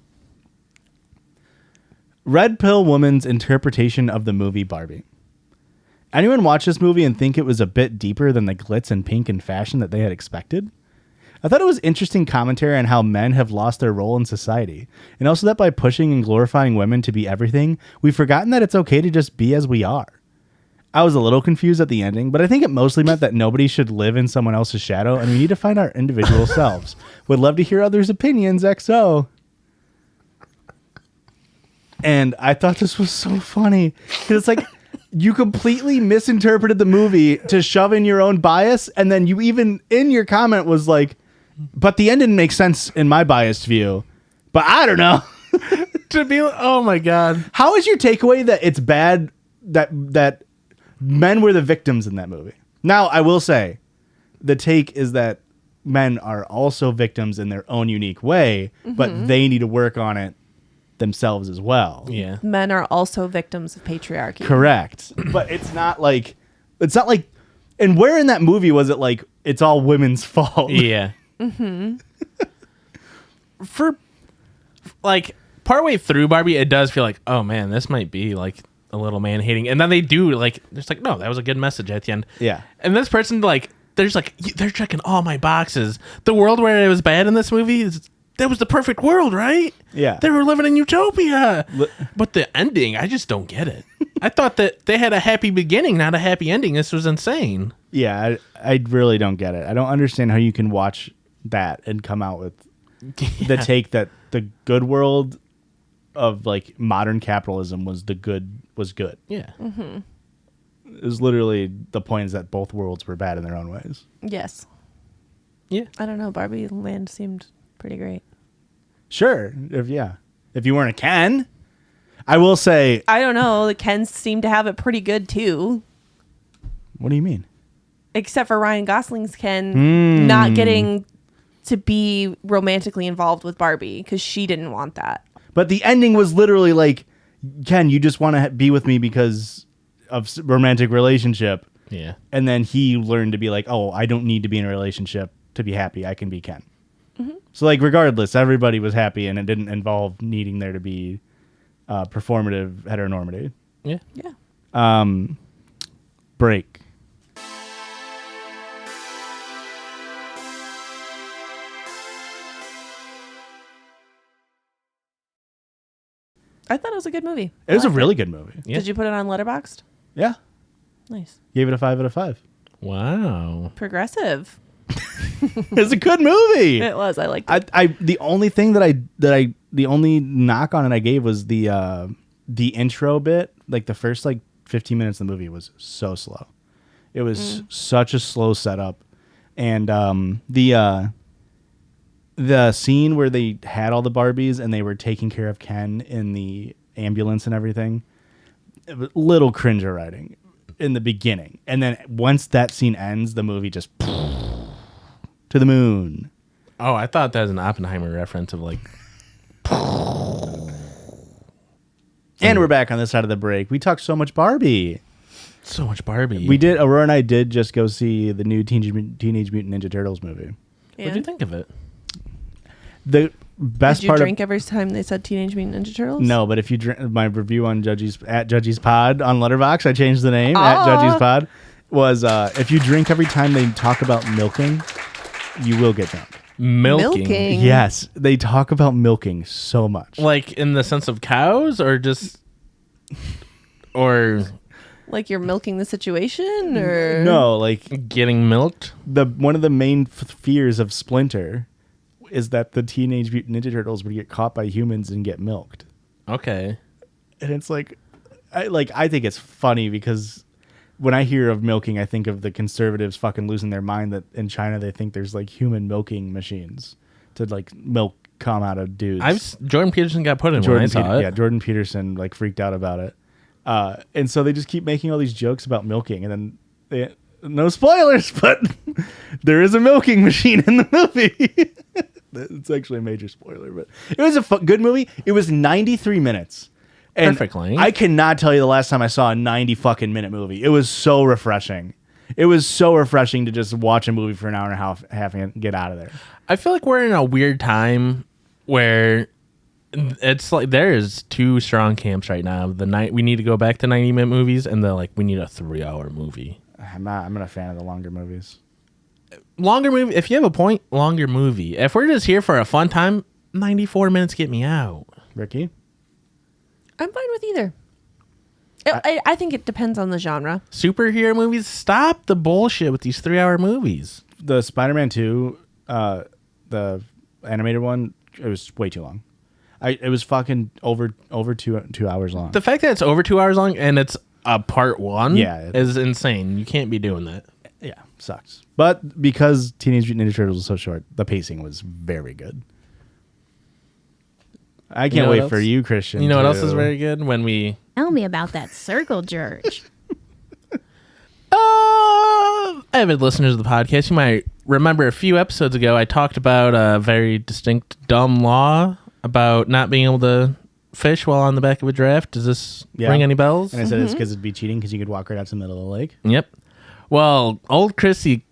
Red pill woman's interpretation of the movie Barbie. Anyone watch this movie and think it was a bit deeper than the glitz and pink and fashion that they had expected? I thought it was interesting commentary on how men have lost their role in society, and also that by pushing and glorifying women to be everything, we've forgotten that it's okay to just be as we are. I was a little confused at the ending, but I think it mostly meant that nobody should live in someone else's shadow, and we need to find our individual selves. Would love to hear others' opinions, XO. And I thought this was so funny, because it's like, you completely misinterpreted the movie to shove in your own bias, and then you even, in your comment, was like, but the end didn't make sense in my biased view. But I don't know. To be, oh my God. How is your takeaway that it's bad that men were the victims in that movie? Now, I will say, the take is that men are also victims in their own unique way, but they need to work on it themselves as well. Yeah. Men are also victims of patriarchy. Correct. But it's not like, and where in that movie was it like, it's all women's fault? Yeah. For like partway through Barbie, it does feel like, oh man, this might be like a little man hating, and then they do like, there's like, no, that was a good message at the end. Yeah. And this person like, there's like, they're checking all my boxes. The world where it was bad in this movie that was the perfect world, right? Yeah. They were living in utopia. But the ending, I just don't get it. I thought that they had a happy beginning, not a happy ending. This was insane. Yeah, I really don't get it. I don't understand how you can watch that and come out with the take that the good world of like modern capitalism was good. Yeah. It was literally the point is that both worlds were bad in their own ways. Yes. Yeah. I don't know. Barbie Land seemed pretty great. Sure. If you weren't a Ken. I will say, I don't know. The Kens seem to have it pretty good too. what do you mean? Except for Ryan Gosling's Ken not getting to be romantically involved with Barbie because she didn't want that. But the ending was literally like, Ken, you just want to be with me because of romantic relationship. Yeah. And then he learned to be like, oh, I don't need to be in a relationship to be happy. I can be Ken. So like, regardless, everybody was happy, and it didn't involve needing there to be performative heteronormity. Yeah. Yeah. Break. I thought it was a good movie. It was a really good movie. Yeah. Did you put it on Letterboxd? Yeah. Nice. Gave it a 5 out of 5. Wow. Progressive. It's a good movie. It was. I liked it. The only thing the only knock on it I gave was the intro bit. Like the first like 15 minutes of the movie was so slow. It was such a slow setup, and the scene where they had all the Barbies and they were taking care of Ken in the ambulance and everything, it was a little cringe writing in the beginning, and then once that scene ends, the movie just to the moon. Oh, I thought that was an Oppenheimer reference of like. And we're back on this side of the break. We talked so much Barbie. So much Barbie. We did. Aurora and I did just go see the new Teenage Mutant Ninja Turtles movie. Yeah. What'd you think of it? The best Did you part drink every time they said Teenage Mutant Ninja Turtles? No, but if you drink my review on Judgies Pod on Letterboxd, I changed the name at Judgies Pod. Was if you drink every time they talk about milking, you will get drunk. Milking. Yes, they talk about milking so much. Like in the sense of cows, or just, or Like you're milking the situation, or No, like getting milked. one of the main fears of Splinter is that the Teenage Mutant Ninja Turtles would get caught by humans and get milked. Okay. And it's like I think it's funny because when I hear of milking, I think of the conservatives fucking losing their mind that in China they think there's like human milking machines to like milk come out of dudes. Jordan Peterson got put in when I saw it. Yeah, Jordan Peterson like freaked out about it. And so they just keep making all these jokes about milking, and then no spoilers, but there is a milking machine in the movie. It's actually a major spoiler, but it was a good movie. It was 93 minutes. And Perfect length. I cannot tell you the last time I saw a 90 fucking minute movie. It was so refreshing. It was so refreshing to just watch a movie for an hour and a half and get out of there. I feel like we're in a weird time where It's like there's two strong camps right now. We need to go back to 90-minute movies, and we need a 3-hour movie. I'm not a fan of the longer movies. Longer movie. If you have a point, longer movie. If we're just here for a fun time, 94 minutes get me out. Ricky? I'm fine with either. I think it depends on the genre. Superhero movies, stop the bullshit with these 3-hour movies. The Spider-Man 2, the animated one, it was way too long. It was fucking over 2 hours long. The fact that it's over 2 hours long and it's a part one is insane. You can't be doing that. Yeah, sucks. But because Teenage Mutant Ninja Turtles was so short, the pacing was very good. I can't wait for you, Christian. You know what else is very good? When we... Tell me about that Circle Jurdge. Avid listeners of the podcast, you might remember a few episodes ago I talked about a very distinct dumb law about not being able to fish while on the back of a draft. Does this ring any bells? And I said it's because it'd be cheating because you could walk right out to the middle of the lake. Yep. Well, old Chrissy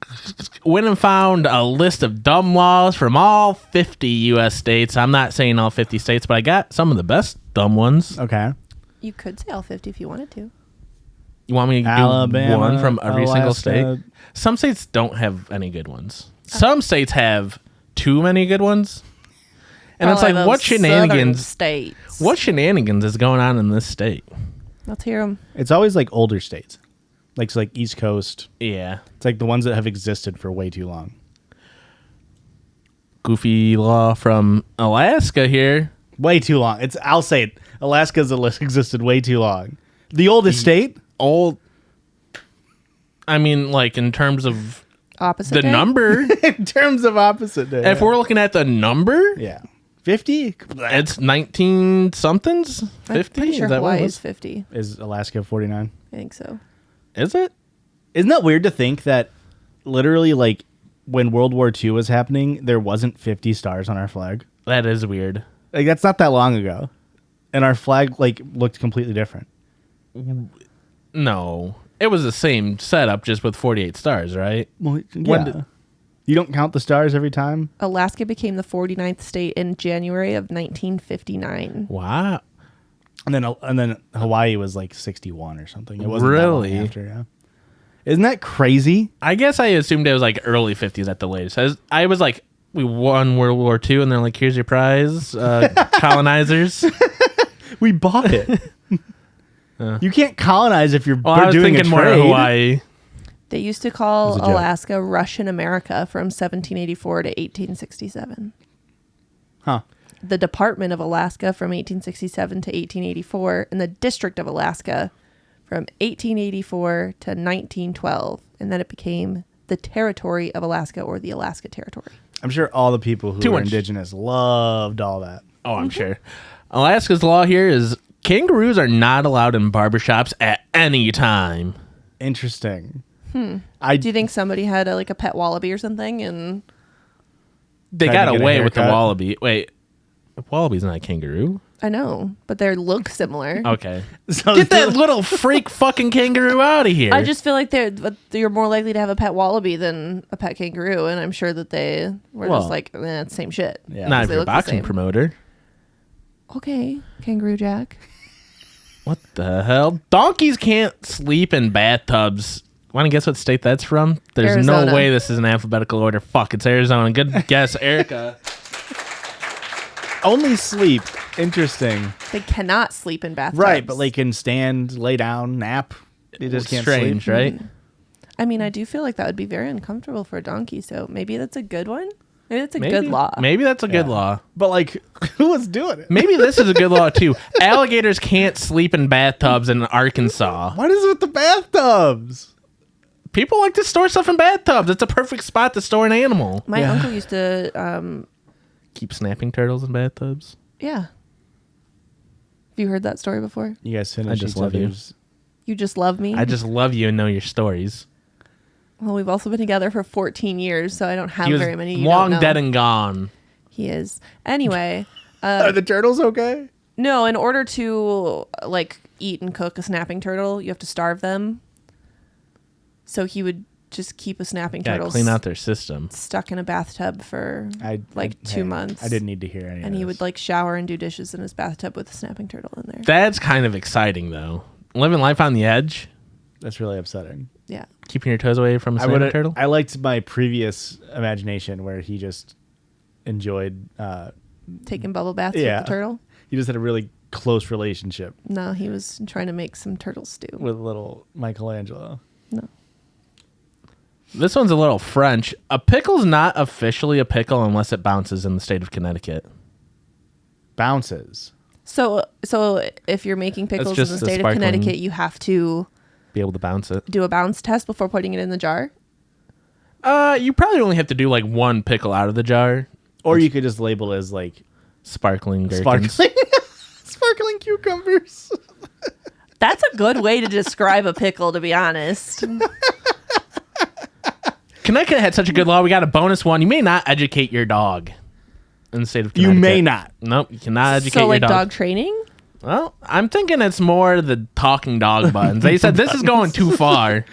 went and found a list of dumb laws from all 50 U.S. states. I'm not saying all 50 states, but I got some of the best dumb ones. Okay. You could say all 50 if you wanted to. You want me to Alabama, do one from every single Alaska. state? Some states don't have any good ones. Some states have too many good ones. And Probably it's like, what those shenanigans? southern states. What shenanigans is going on in this state? Let's hear them. It's always like older states. Like, it's like East Coast. Yeah. It's like the ones that have existed for way too long. Goofy law from Alaska here. Way too long. I'll say it. Alaska's existed way too long. The oldest state? Old. I mean, like, in terms of Opposite the day? number. In terms of opposite day. If we're looking at the number, Yeah. 50? it's 19 somethings? 50? I'm pretty sure Is that what it Hawaii was? is 50. Is Alaska 49? I think so. Is it? Isn't that weird to think that literally, like, when World War II was happening, there wasn't 50 stars on our flag? That is weird. Like, that's not that long ago. And our flag, like, looked completely different. No. It was the same setup, just with 48 stars, right? Well, yeah. When You don't count the stars every time? Alaska became the 49th state in January of 1959. Wow. And then Hawaii was like 61 or something. It wasn't Really? that long after, yeah. Isn't that crazy? I guess I assumed it was like early 50s at the latest. I was like, we won World War II, and they're like, here's your prize, colonizers. We bought it. You can't colonize if you're I was doing thinking a more trade. of Hawaii. They used to call It was a joke. Alaska Russian America from 1784 to 1867. Huh. The Department of Alaska from 1867 to 1884, and the District of Alaska from 1884 to 1912. And then it became the Territory of Alaska, or the Alaska Territory. I'm sure all the people who Too were much. indigenous loved all that. Oh, I'm sure. Alaska's law here is kangaroos are not allowed in barbershops at any time. Interesting. Do you think somebody had a pet wallaby or something? And They Tried got to get a away with the haircut. wallaby. Wait, a wallaby's not a kangaroo. I know, but they look similar. Okay. So Get that little freak fucking kangaroo out of here. I just feel like you're more likely to have a pet wallaby than a pet kangaroo, and I'm sure that they were Well, just like, it's the same shit. Yeah. not if They you're a look the boxing same. promoter. Okay, Kangaroo Jack. What the hell? Donkeys can't sleep in bathtubs. Want to guess what state that's from? There's Arizona. no way this is in alphabetical order. Fuck, it's Arizona. Good guess, Erica. Only sleep. Interesting. They cannot sleep in bathtubs. Right, but they can stand, lay down, nap. They just can't Strange, sleep. right? I mean, I do feel like that would be very uncomfortable for a donkey, so maybe that's a good one. Maybe that's a good law. Maybe that's a good Yeah. law. But like, who was doing it? Maybe this is a good law too. Alligators can't sleep in bathtubs in Arkansas. What is it with the bathtubs? People like to store stuff in bathtubs. It's a perfect spot to store an animal. My Yeah. uncle used to, Keep snapping turtles in bathtubs. yeah. Have you heard that story before? You guys finish I just each love you. other's. You just love me? I just love you and know your stories. Well, we've also been together for 14 years, so I don't have He was very many. You long don't know. dead and gone. He is. Anyway, Are the turtles okay? no, in order to eat and cook a snapping turtle, you have to starve them. So he would just keep a snapping Gotta turtle clean out their system. stuck in a bathtub for Hey, 2 months. I didn't need to hear any of And he this. would like shower and do dishes in his bathtub with a snapping turtle in there. That's kind of exciting, though. Living life on the edge, That's really upsetting. Yeah. keeping your toes away from a snapping turtle. I liked my previous imagination where he just enjoyed. Taking bubble baths Yeah. with the turtle. He just had a really close relationship No, he was trying to make some turtle stew. with little Michelangelo. No. This one's a little French. A pickle's not officially a pickle unless it bounces in the state of Connecticut. Bounces. So if you're making pickles in just the a state of sparkling- Connecticut, you have to Be able to bounce it. do a bounce test before putting it in the jar. You probably only have to do like one pickle out of the jar. Or you could just label it as like Sparkling gherkins. sparkling cucumbers. That's a good way to describe a pickle, to be honest. Connecticut had such a good law. We got a bonus one. You may not educate your dog in the state of You Connecticut. may not. Nope, you cannot educate So your like dog. dog training? Well, I'm thinking it's more the talking dog buttons. They said this is going too far.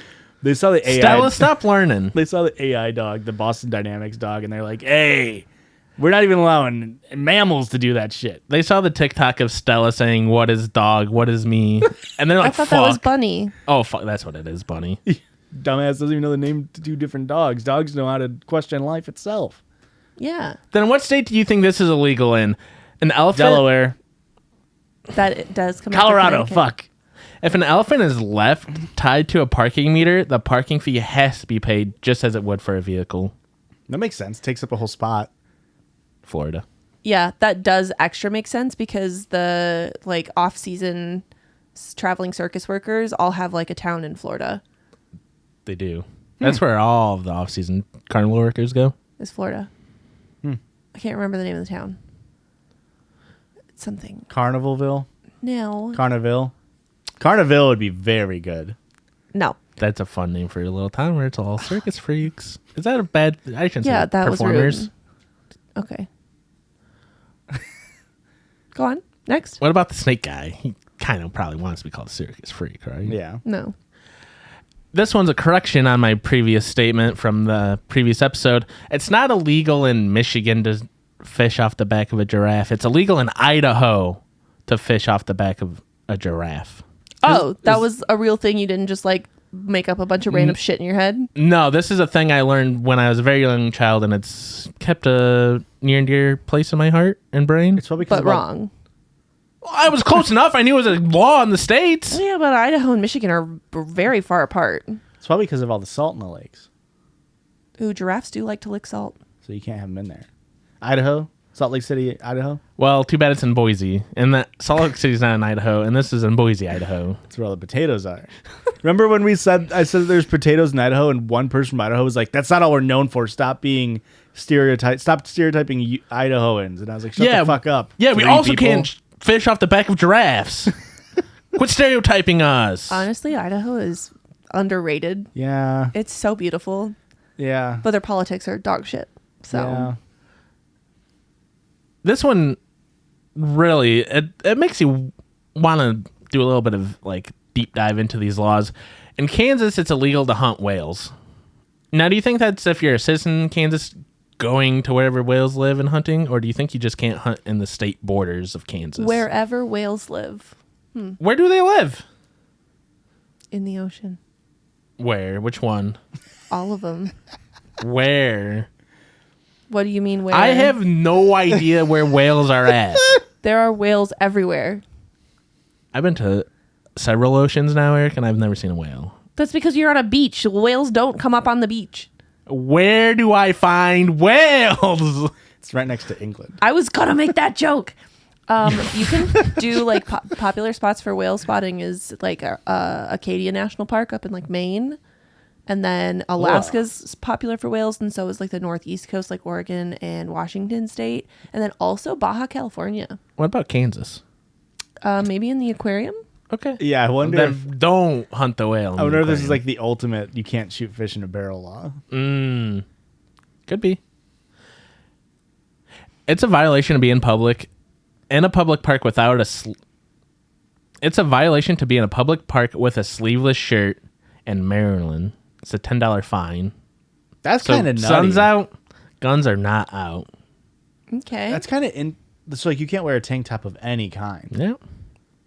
They saw the AI. Stella, stop learning. They saw the AI dog, the Boston Dynamics dog, and they're like, "Hey, we're not even allowing mammals to do that shit." They saw the TikTok of Stella saying, "What is dog? What is me?" And they're I like, thought "Fuck." that was Bunny. Oh, fuck. That's what it is, Bunny. Dumbass doesn't even know the name to two different dogs. Dogs know how to question life itself. Yeah. Then what state do you think this is illegal in? An elephant? Delaware, That it does come out to Colorado. Connecticut. Fuck. If an elephant is left tied to a parking meter, the parking fee has to be paid just as it would for a vehicle. That makes sense. Takes up a whole spot. Florida. Yeah, that does extra make sense because the like off-season traveling circus workers all have like a town in Florida. They do. That's where all of the off-season carnival workers go. Is Florida. I can't remember the name of the town. It's something. Carnivalville. No. Carniville. Carniville would be very good. No. That's a fun name for a little town where it's all circus freaks. Is that a bad? I shouldn't Yeah, say that was performers. rude. Okay. Go on. Next. What about the snake guy? He kind of probably wants to be called a circus freak, right? Yeah. No. This one's a correction on my previous statement from the previous episode. It's not illegal in Michigan to fish off the back of a giraffe. It's illegal in Idaho to fish off the back of a giraffe. Oh, that was a real thing. You didn't just like make up a bunch of random shit in your head. No, this is a thing I learned when I was a very young child, and it's kept a near and dear place in my heart and brain. It's probably because But wrong. I was close enough. I knew it was a law in the States. Yeah, but Idaho and Michigan are very far apart. It's probably because of all the salt in the lakes. Ooh, giraffes do like to lick salt. So you can't have them in there. Idaho, Salt Lake City, Idaho. Well, too bad it's in Boise, and that Salt Lake City's not in Idaho, and this is in Boise, Idaho. That's where all the potatoes are. Remember when I said there's potatoes in Idaho, and one person from Idaho was like, "That's not all we're known for. Stop being Stop stereotyping Idahoans." And I was like, "Shut the fuck up." Yeah, we three also people. can't fish off the back of giraffes. Quit stereotyping us. Honestly, Idaho is underrated. Yeah, It's so beautiful, yeah, but their politics are dog shit. So yeah. This one really it makes you want to do a little bit of like deep dive into these laws. In Kansas, it's illegal to hunt whales. Now, do you think that's if you're a citizen in Kansas going to wherever whales live and hunting, or do you think you just can't hunt in the state borders of Kansas? wherever whales live Where do they live? in the ocean, Where? Which one? all of them. Where? What do you mean where? I have no idea where whales are at. There are whales everywhere. I've been to several oceans now, Eric, and I've never seen a whale. That's because you're on a beach. Whales don't come up on the beach. Where do I find whales? It's right next to England. I was gonna make that joke. You can do like popular spots for whale spotting is like Acadia National Park up in like Maine, and then Alaska's popular for whales, and so is like the Northeast coast, like Oregon and Washington State, and then also Baja California. What about Kansas? Maybe in the aquarium. Okay. Yeah, I wonder. Then don't hunt the whale. I wonder if this is like the ultimate "you can't shoot fish in a barrel" law. Could be. It's a violation to be in a public park without it's a violation to be in a public park with a sleeveless shirt in Maryland. It's a $10 fine. That's So kind of nutty. sun's out, guns are not out. Okay. That's kind of so like you can't wear a tank top of any kind. Yeah.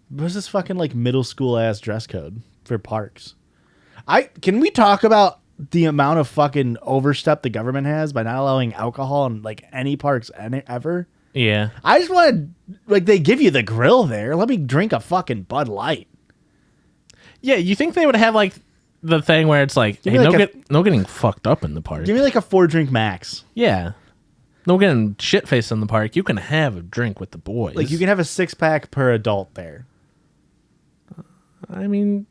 What's this fucking like middle school ass dress code for parks? Can we talk about the amount of fucking overstep the government has by not allowing alcohol in like any parks ever? Yeah. I just want to like they give you the grill there. Let me drink a fucking Bud Light. Yeah, you think they would have like the thing where it's like, Give hey, me like no getting fucked up in the park. Give me like a 4-drink max. Yeah. No getting shit faced in the park. You can have a drink with the boys. Like you can have a 6-pack per adult there. I mean,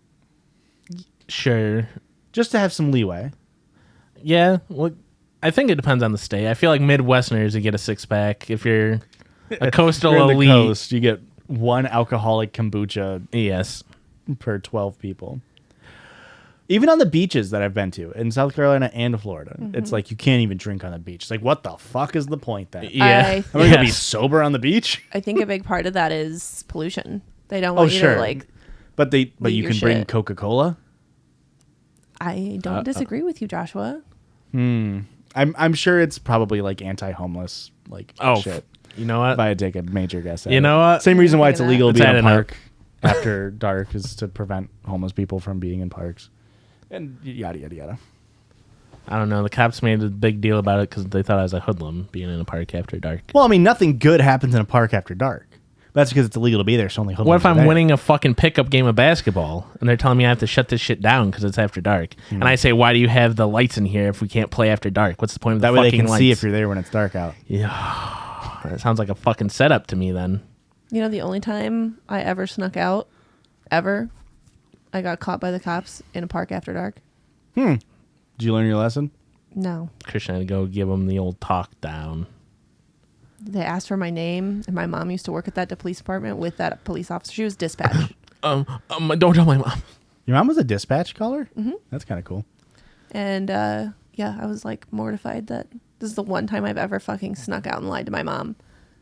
sure. Just to have some leeway. Yeah. Well, I think it depends on the state. I feel like Midwesterners, you get a 6-pack. If you're a coastal You're in elite. the coast, you get one alcoholic kombucha Yes. per 12 people. Even on the beaches that I've been to in South Carolina and Florida, it's like you can't even drink on the beach. It's like, what the fuck is the point then? Yeah. I I'm gonna go be Yes. sober on the beach. I think a big part of that is pollution. They don't want you sure. to like. But Leave you your can bring shit. Coca-Cola. I don't disagree with you, Joshua. I'm sure it's probably like anti-homeless shit. You know what? If I had to take a major guess at You it. know what? Same reason why it's Look at that. illegal to It's be in a adding up. park after dark is to prevent homeless people from being in parks. And yada, yada, yada. I don't know. The cops made a big deal about it because they thought I was a hoodlum being in a park after dark. Well, I mean, nothing good happens in a park after dark. That's because it's illegal to be there, so only hoodlums What if are I'm there. winning a fucking pickup game of basketball and they're telling me I have to shut this shit down because it's after dark? And I say, why do you have the lights in here if we can't play after dark? What's the point of the That way they fucking can lights? see if you're there when it's dark out. Yeah. That sounds like a fucking setup to me then. You know, the only time I ever snuck out, ever, I got caught by the cops in a park after dark. Did you learn your lesson? No. Christian had to go give him the old talk down. They asked for my name, and my mom used to work at that police department with that police officer. She was dispatched. Don't tell my mom. Your mom was a dispatch caller? Mm-hmm. That's kind of cool. And yeah, I was like mortified that this is the one time I've ever fucking snuck out and lied to my mom.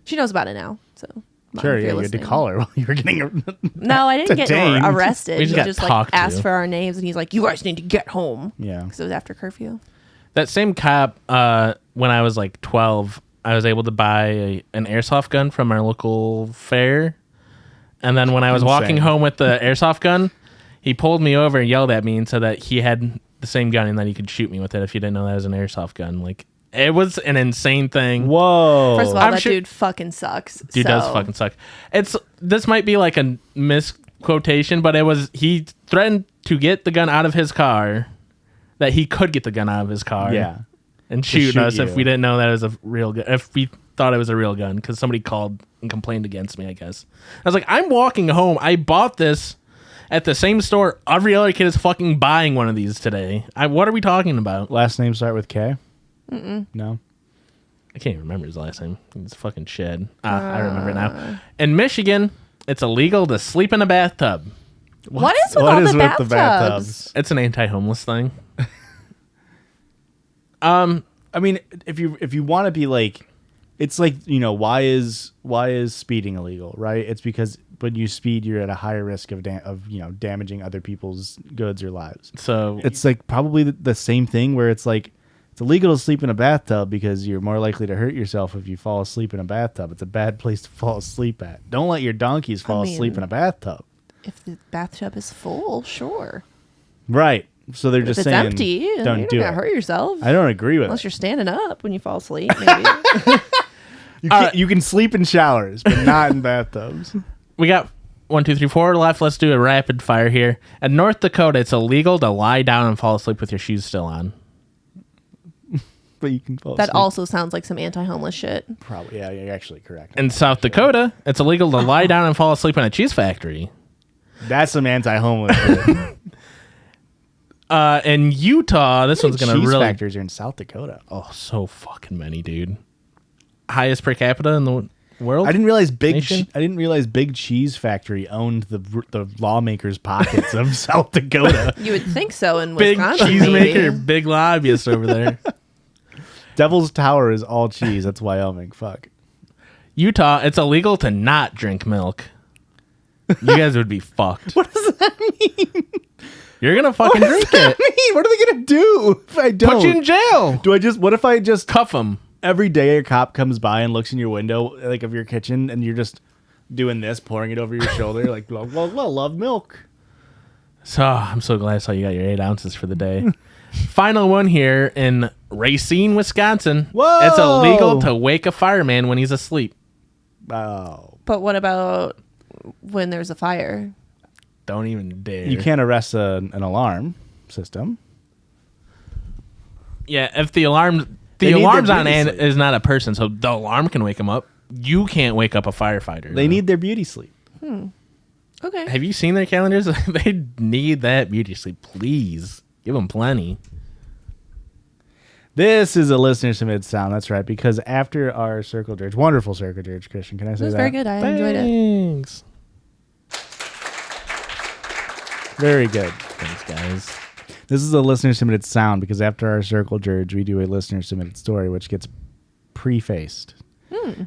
She knows about it now, so. Mom, Sure, if yeah, you're you had to listening. call her while you were getting No, I didn't get detained. arrested. We just He got just like talked asked to. for our names, and he's like, "You guys need to get home." Yeah. because it was after curfew. That same cop, when I was like 12, I was able to buy an airsoft gun from our local fair. And then when I was walking Insane. home with the airsoft gun, he pulled me over and yelled at me and said that he had the same gun and that he could shoot me with it if you didn't know that was an airsoft gun. Like, it was an insane thing. Whoa. First of all, I'm that sure- dude fucking sucks. Dude does fucking suck. This might be like a misquotation, but he threatened to get the gun out of his car, that he could get the gun out of his car. Yeah. And shoot shoot us you. if we didn't know that it was a real gun. If we thought it was a real gun, because somebody called and complained against me, I guess. I was like, I'm walking home. I bought this at the same store. Every other kid is fucking buying one of these today. What are we talking about? Last name start with K? No. I can't even remember his last name. It's fucking Shed. I remember now. In Michigan, it's illegal to sleep in a bathtub. What is with What all is the with the bathtubs? bathtubs? It's an anti-homeless thing. I mean, if you want to be like, it's like, you know, why is speeding illegal, right? It's because when you speed, you're at a higher risk of damaging other people's goods or lives. So It's like probably the same thing where it's like it's illegal to sleep in a bathtub because you're more likely to hurt yourself if you fall asleep in a bathtub. It's a bad place to fall asleep at. Don't let your donkeys fall asleep mean- in a bathtub. If the bathtub is full, sure. Right. So they're If just it's saying, empty, you're don't not do gonna it. hurt yourself. I don't agree with Unless it. you're standing up when you fall asleep, maybe. You can sleep in showers, but not in bathtubs. we got 1, 2, 3, 4 left. Let's do a rapid fire here. In North Dakota, it's illegal to lie down and fall asleep with your shoes still on. But you can fall That asleep. also sounds like some anti-homeless shit. Probably, yeah, you're actually correct. In South Dakota, it's illegal to lie down and fall asleep in a cheese factory. That's some anti-homeless shit. In Utah, this one's gonna cheese really factories are in South Dakota. oh so fucking many, dude. Highest per capita in the world. I didn't realize Nation? Big Cheese Factory owned the lawmakers' pockets of South Dakota. You would think so in Big Wisconsin. cheesemaker, maybe. big lobbyist over there. Devil's Tower is all cheese. That's Wyoming. Fuck. Utah, it's illegal to not drink milk. You guys would be fucked. What does that mean? You're gonna fucking What drink does that it. mean? What are they gonna do if I don't? Put you in jail. Do I just? What if I just Cuff them. every day a cop comes by and looks in your window, like of your kitchen, and you're just doing this, pouring it over your shoulder, like, well, love milk. So I'm so glad I saw you got your 8 ounces for the day. Final one here in Racine, Wisconsin. Whoa! It's illegal to wake a fireman when he's asleep. Oh, But what about when there's a fire? Don't even dare. you can't arrest an alarm system. Yeah, if the alarm's They need on their and beauty sleep. is not a person, so the alarm can wake him up. You can't wake up a firefighter. They need their beauty sleep. Okay. Have you seen their calendars? They need that beauty sleep. Please give them plenty. This is a listener submitted sound. That's right, because after our Circle Jurdge, wonderful Circle Jurdge, Christian, can I say It was that? very good. I enjoyed it. Thanks. Very good. Thanks, guys. This is a listener submitted sound because after our Circle Jurdge, we do a listener submitted story, which gets prefaced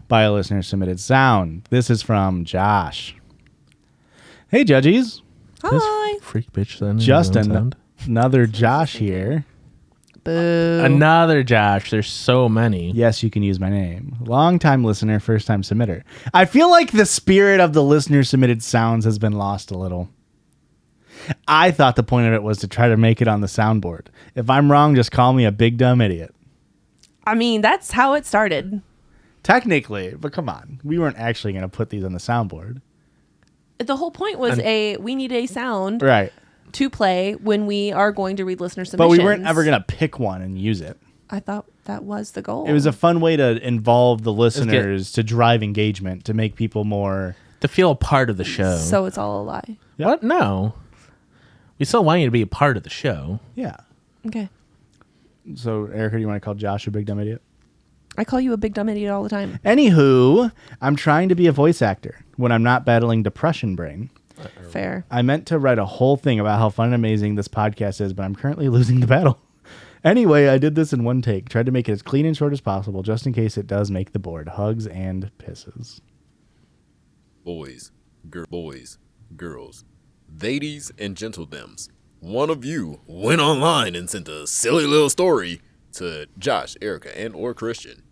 by a listener submitted sound. This is from Josh. Hey, Judgies. Hi. This freak bitch then. Justin, another Josh here. Boo. Another Josh. There's so many. Yes, you can use my name. Long-time listener, first-time submitter. I feel like the spirit of the listener submitted sounds has been lost a little. I thought the point of it was to try to make it on the soundboard. If I'm wrong, just call me a big dumb idiot. I mean, that's how it started. Technically, but come on. We weren't actually going to put these on the soundboard. The whole point was we need a sound Right. to play when we are going to read listener But submissions. we weren't ever going to pick one and use it. I thought that was the goal. It was a fun way to involve the listeners, to drive engagement, to make people more... To feel a part of the show. So it's all a lie. What? No. We still want you to be a part of the show. Yeah. Okay. So, Erica, do you want to call Josh a big dumb idiot? I call you a big dumb idiot all the time. Anywho, I'm trying to be a voice actor when I'm not battling depression brain. Fair. I meant to write a whole thing about how fun and amazing this podcast is, but I'm currently losing the battle. Anyway, I did this in one take. Tried to make it as clean and short as possible, just in case it does make the board. Hugs and pisses. Boys, girls, ladies, and gentlethems. One of you went online and sent a silly little story to Josh, Erica, and or Christian.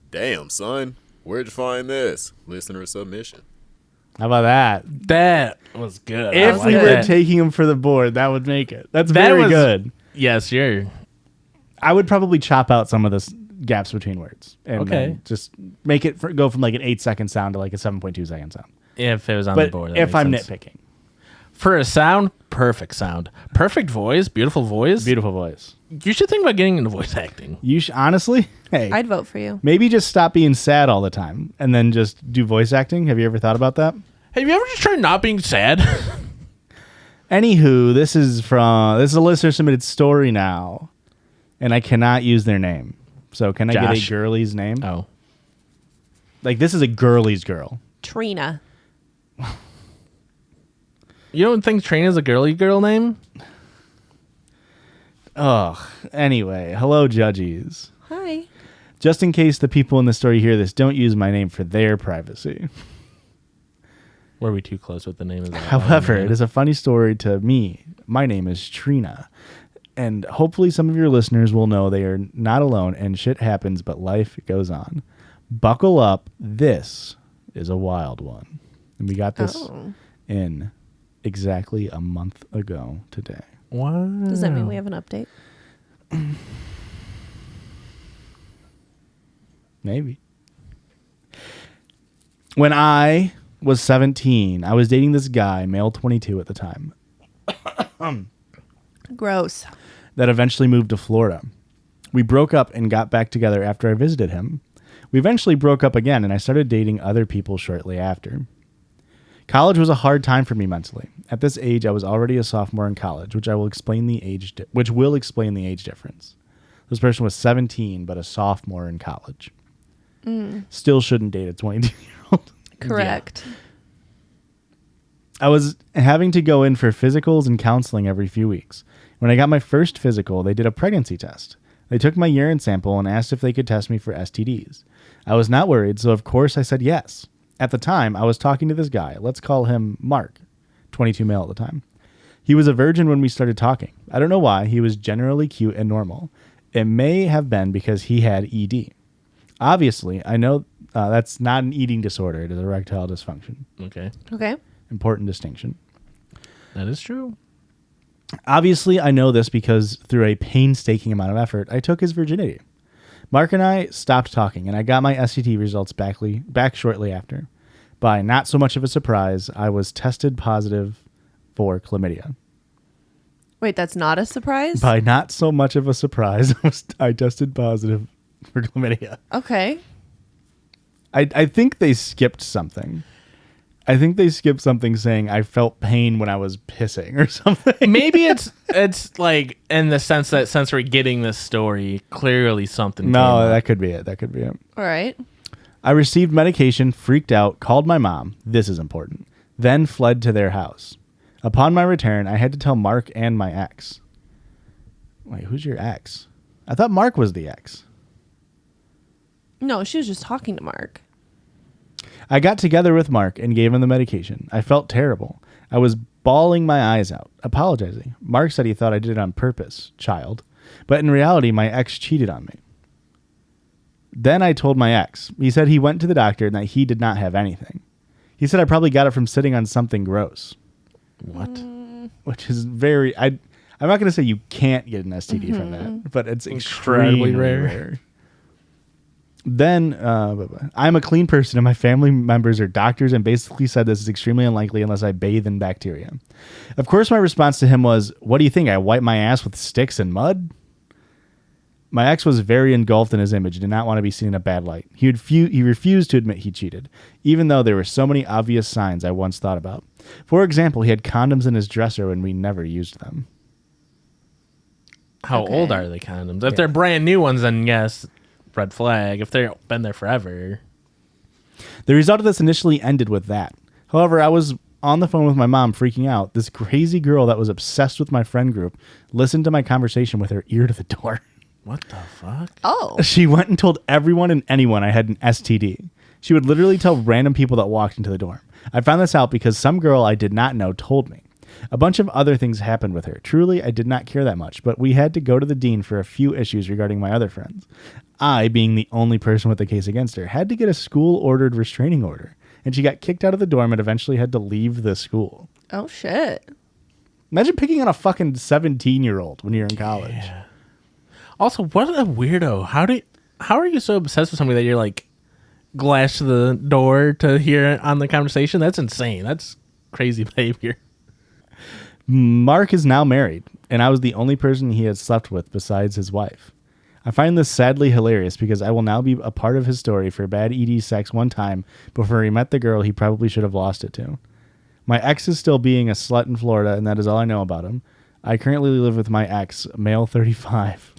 Damn, son. Where'd you find this? Listener submission. How about that? That was good. If like we were that. taking him for the board, that would make it. That's That very was- good. Yes, you're. I would probably chop out some of the gaps between words and Okay. just make it go from like an 8-second sound to like a 7.2-second sound. If it was on the But board. that if makes I'm sense. nitpicking, For a sound, perfect sound. Perfect voice, beautiful voice. beautiful voice. You should think about getting into voice acting. You honestly, hey, I'd vote for you. maybe just stop being sad all the time and then just do voice acting. Have you ever thought about that? Have you ever just tried not being sad? Anywho, this is a listener submitted story now, and I cannot use their name. So can I get Josh. a girlie's name? Oh. Like this is a girlie's girl. Trina. You don't think Trina's a girly girl name? Ugh. Anyway, hello, Judgies. Hi. Just in case the people in the story hear this, don't use my name for their privacy. Were we too close with the name of that? However, it is a funny story to me. My name is Trina. And hopefully some of your listeners will know they are not alone and shit happens, but life goes on. Buckle up. This is a wild one. And we got this in exactly a month ago today. Wow. Does that mean we have an update? Maybe. When I was 17, I was dating this guy, male 22 at the time, Gross. that eventually moved to Florida. We broke up and got back together after I visited him. We eventually broke up again, and I started dating other people shortly after. College was a hard time for me mentally. At this age, I was already a sophomore in college, which will explain the age difference. This person was 17, but a sophomore in college. Still shouldn't date a 22-year-old. Correct. I was having to go in for physicals and counseling every few weeks. When I got my first physical, they did a pregnancy test. They took my urine sample and asked if they could test me for STDs. I was not worried, so of course I said yes. At the time, I was talking to this guy. Let's call him Mark, 22 male at the time. He was a virgin when we started talking. I don't know why. He was generally cute and normal. It may have been because he had ED. Obviously, I know that's not an eating disorder. It is erectile dysfunction. Okay. Okay. Important distinction. That is true. Obviously, I know this because through a painstaking amount of effort, I took his virginity. Mark and I stopped talking, and I got my STD results back shortly after. By not so much of a surprise, I was tested positive for chlamydia. Wait, that's not a surprise? By not so much of a surprise, I tested positive for chlamydia. Okay. I think they skipped something. I think they skipped something saying I felt pain when I was pissing or something. Maybe it's like in the sense that since we're getting this story, clearly something. No, that could be it. That could be it. All right. I received medication, freaked out, called my mom. This is important. Then fled to their house. Upon my return, I had to tell Mark and my ex. Wait, who's your ex? I thought Mark was the ex. No, she was just talking to Mark. I got together with Mark and gave him the medication. I felt terrible. I was bawling my eyes out, apologizing. Mark said he thought I did it on purpose, child. But in reality, my ex cheated on me. Then I told my ex. He said he went to the doctor and that he did not have anything. He said I probably got it from sitting on something gross. What? Which is very... I'm not going to say you can't get an STD from that, but it's Incredibly extremely rare. rare. Then, I'm a clean person and my family members are doctors and basically said this is extremely unlikely unless I bathe in bacteria. Of course, my response to him was, what do you think? I wipe my ass with sticks and mud? My ex was very engulfed in his image and did not want to be seen in a bad light. He refused to admit he cheated, even though there were so many obvious signs I once thought about. For example, he had condoms in his dresser and we never used them. How Okay. old are the condoms? If they're brand new ones, then yes, red flag. If they've been there forever. The result of this initially ended with that. However, I was on the phone with my mom freaking out. This crazy girl that was obsessed with my friend group listened to my conversation with her ear to the door. What the fuck? Oh. She went and told everyone and anyone I had an STD. She would literally tell random people that walked into the dorm. I found this out because some girl I did not know told me. A bunch of other things happened with her. Truly, I did not care that much, but we had to go to the dean for a few issues regarding my other friends. I, being the only person with a case against her, had to get a school-ordered restraining order, and she got kicked out of the dorm and eventually had to leave the school. Oh, shit. Imagine picking on a fucking 17-year-old when you're in college. Yeah. Also, what a weirdo. How are you so obsessed with somebody that you're like glass to the door to hear on the conversation? That's insane. That's crazy behavior. Mark is now married, and I was the only person he had slept with besides his wife. I find this sadly hilarious because I will now be a part of his story for bad ED sex one time before he met the girl he probably should have lost it to. My ex is still being a slut in Florida, and that is all I know about him. I currently live with my ex, male 35.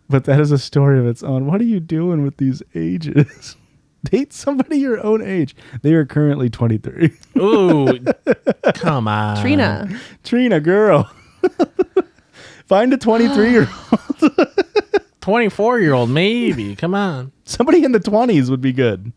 But that is a story of its own. What are you doing with these ages? Date somebody your own age. They are currently 23. Ooh, come on. Trina, girl. Find a 23-year-old. 24-year-old, maybe. Come on. Somebody in the 20s would be good.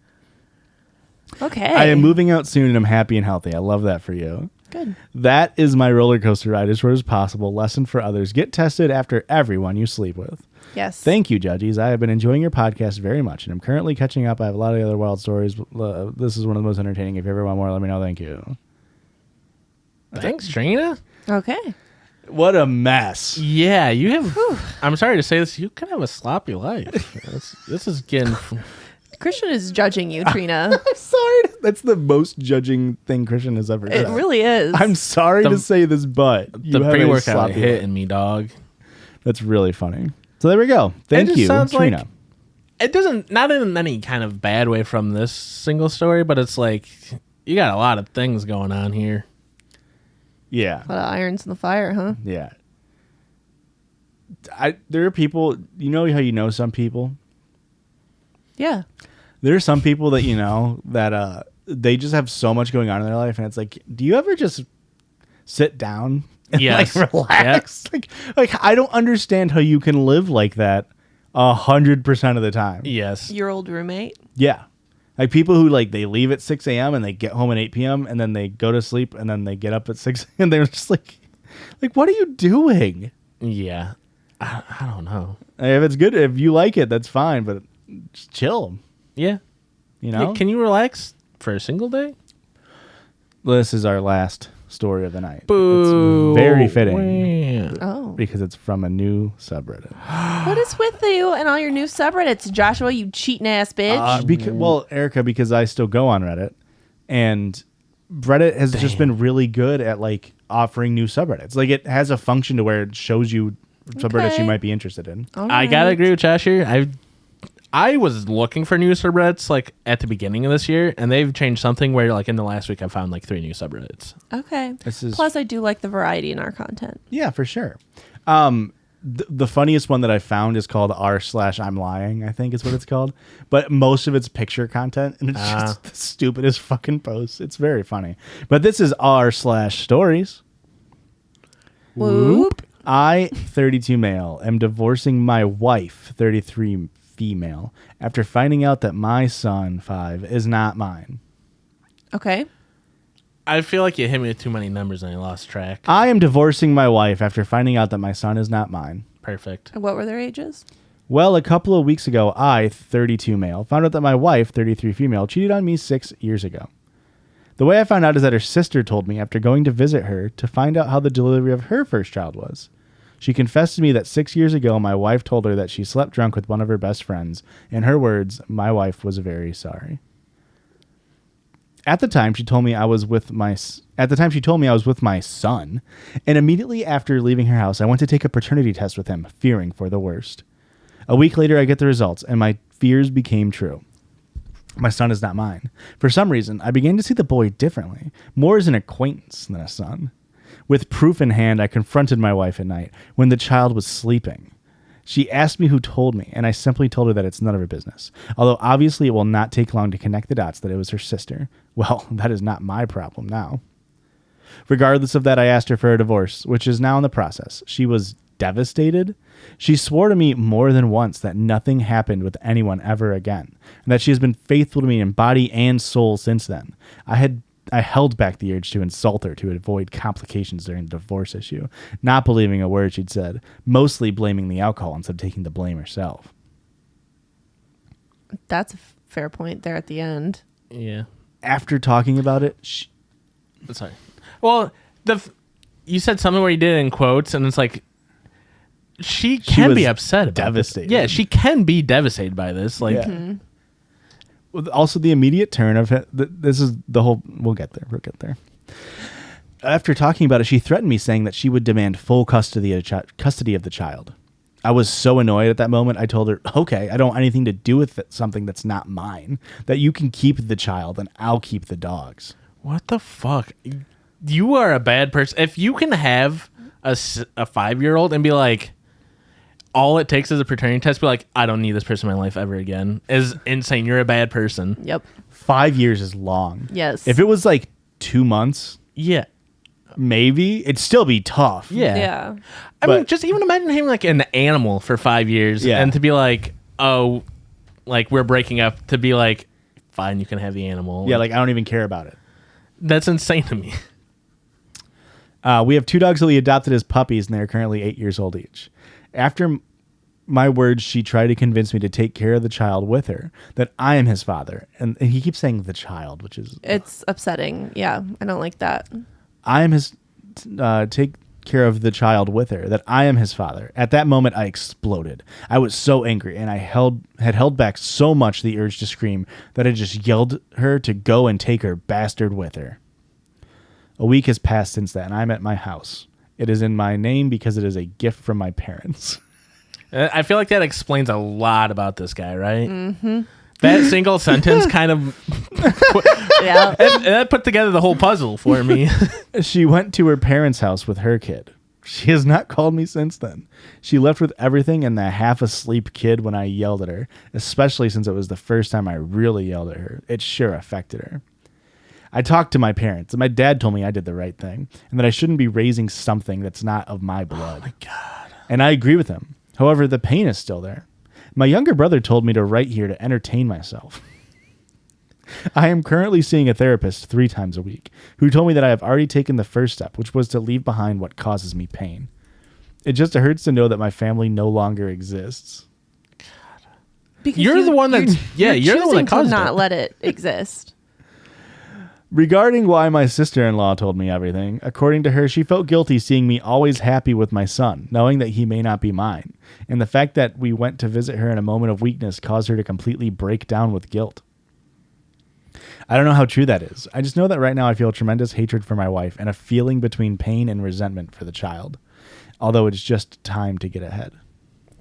Okay. I am moving out soon and I'm happy and healthy. I love that for you. Good. That is my roller coaster ride as short as possible. Lesson for others. Get tested after everyone you sleep with. Yes. Thank you, Judgies. I have been enjoying your podcast very much, and I'm currently catching up. I have a lot of other wild stories. This is one of the most entertaining. If you ever want more, let me know. Thank you. Thanks, Trina. Okay. What a mess. Yeah, you have. I'm sorry to say this. You kind of have a sloppy life. This is getting. Christian is judging you, Trina. I'm sorry. That's the most judging thing Christian has ever It done. really is. I'm sorry to say this, but you The have a pre-workout sloppy hitting life. me, dog. That's really funny. So there we go. Thank just you, sounds Trina. like- It doesn't, not in any kind of bad way from this single story, but it's like you got a lot of things going on here. Yeah. A lot of irons in the fire, huh? Yeah. There are people, you know how you know some people? Yeah. There are some people that you know that they just have so much going on in their life, and it's like, do you ever just sit down and Yes. like relax? Like I don't understand how you can live like that 100% of the time. Yes. Your old roommate. Yeah. Like people who like they leave at 6 a.m. and they get home at 8 p.m. and then they go to sleep and then they get up at 6 and they're just like what are you doing? Yeah. I don't know. If it's good, if you like it, that's fine, but just chill. Yeah. You know? Yeah, can you relax for a single day? This is our last story of the night. Boo. It's very fitting Wow. Oh. because it's from a new subreddit. What is with you and all your new subreddits, Joshua, you cheating ass bitch? Well, Erica, because I still go on Reddit, and Reddit has just been really good at like offering new subreddits. Like it has a function to where it shows you subreddits Okay. you might be interested in. All I gotta right. agree with Josh here. I was looking for new subreddits like at the beginning of this year, and they've changed something where like in the last week I found like 3 new subreddits. Okay. This is- Plus, I do like the variety in our content. Yeah, for sure. The funniest one that I found is called r/I'm lying, I think is what it's called. But most of it's picture content, and it's just the stupidest fucking posts. It's very funny. But this is r/stories. Whoop. I, 32 male, am divorcing my wife, 33 female, after finding out that my son, 5, is not mine. Okay. I feel like you hit me with too many numbers and I lost track. I am divorcing my wife after finding out that my son is not mine. Perfect. And what were their ages? Well, a couple of weeks ago, I, 32 male, found out that my wife, 33 female, cheated on me 6 years ago. The way I found out is that her sister told me after going to visit her to find out how the delivery of her first child was. She confessed to me that 6 years ago, my wife told her that she slept drunk with one of her best friends. In her words, my wife was very sorry. At the time, she told me I was with my son, and immediately after leaving her house, I went to take a paternity test with him, fearing for the worst. A week later, I get the results, and my fears became true. My son is not mine. For some reason, I began to see the boy differently, more as an acquaintance than a son. With proof in hand, I confronted my wife at night when the child was sleeping. She asked me who told me, and I simply told her that it's none of her business. Although obviously it will not take long to connect the dots that it was her sister. Well, that is not my problem now. Regardless of that, I asked her for a divorce, which is now in the process. She was devastated. She swore to me more than once that nothing happened with anyone ever again, and that she has been faithful to me in body and soul since then. I held back the urge to insult her to avoid complications during the divorce issue, not believing a word she'd said, mostly blaming the alcohol instead of taking the blame herself. That's a fair point there at the end. Yeah. After talking about it, Sorry. Well, you said something where you did it in quotes, and it's like she can be was upset about devastated. This. Yeah, she can be devastated by this. Like, yeah. Also, the immediate turn of it. This is the whole. We'll get there. After talking about it, she threatened me, saying that she would demand full custody of the child. I was so annoyed at that moment. I told her, "Okay, I don't want anything to do with something that's not mine. That you can keep the child, and I'll keep the dogs." what the fuck? You are a bad person. If you can have a 5-year-old and be like, all it takes is a paternity test, be like, I don't need this person in my life ever again, is insane. You're a bad person. Yep. 5 years is long. Yes. If it was like 2 months, Yeah. maybe it'd still be tough. Yeah. Yeah. I mean, But- just even imagine having like an animal for 5 years Yeah. and to be like, oh, like we're breaking up, to be like, fine, you can have the animal. Yeah, like I don't even care about it. That's insane to me. We have 2 dogs that we adopted as puppies, and they're currently 8 years old each. After my words, she tried to convince me to take care of the child with her, that I am his father. And he keeps saying the child, which is... It's upsetting. Yeah. I don't like that. I am his... take care of the child with her, that I am his father. At that moment, I exploded. I was so angry, and I had held back so much the urge to scream that I just yelled her to go and take her bastard with her. A week has passed since then. I'm at my house. It is in my name because it is a gift from my parents. I feel like that explains a lot about this guy, right? Mm-hmm. That single sentence kind of Yeah. that put together the whole puzzle for me. She went to her parents' house with her kid. She has not called me since then. She left with everything and the half-asleep kid when I yelled at her, especially since it was the first time I really yelled at her. It sure affected her. I talked to my parents, and my dad told me I did the right thing, and that I shouldn't be raising something that's not of my blood. Oh my God. And I agree with him. However, the pain is still there. My younger brother told me to write here to entertain myself. I am currently seeing a therapist 3 times a week who told me that I have already taken the first step, which was to leave behind what causes me pain. It just hurts to know that my family no longer exists. Because You're the one that's you're the one choosing that caused to not it. let it exist. Regarding why my sister-in-law told me everything, according to her, she felt guilty seeing me always happy with my son, knowing that he may not be mine. And the fact that we went to visit her in a moment of weakness caused her to completely break down with guilt. I don't know how true that is. I just know that right now I feel tremendous hatred for my wife and a feeling between pain and resentment for the child. Although it's just time to get ahead.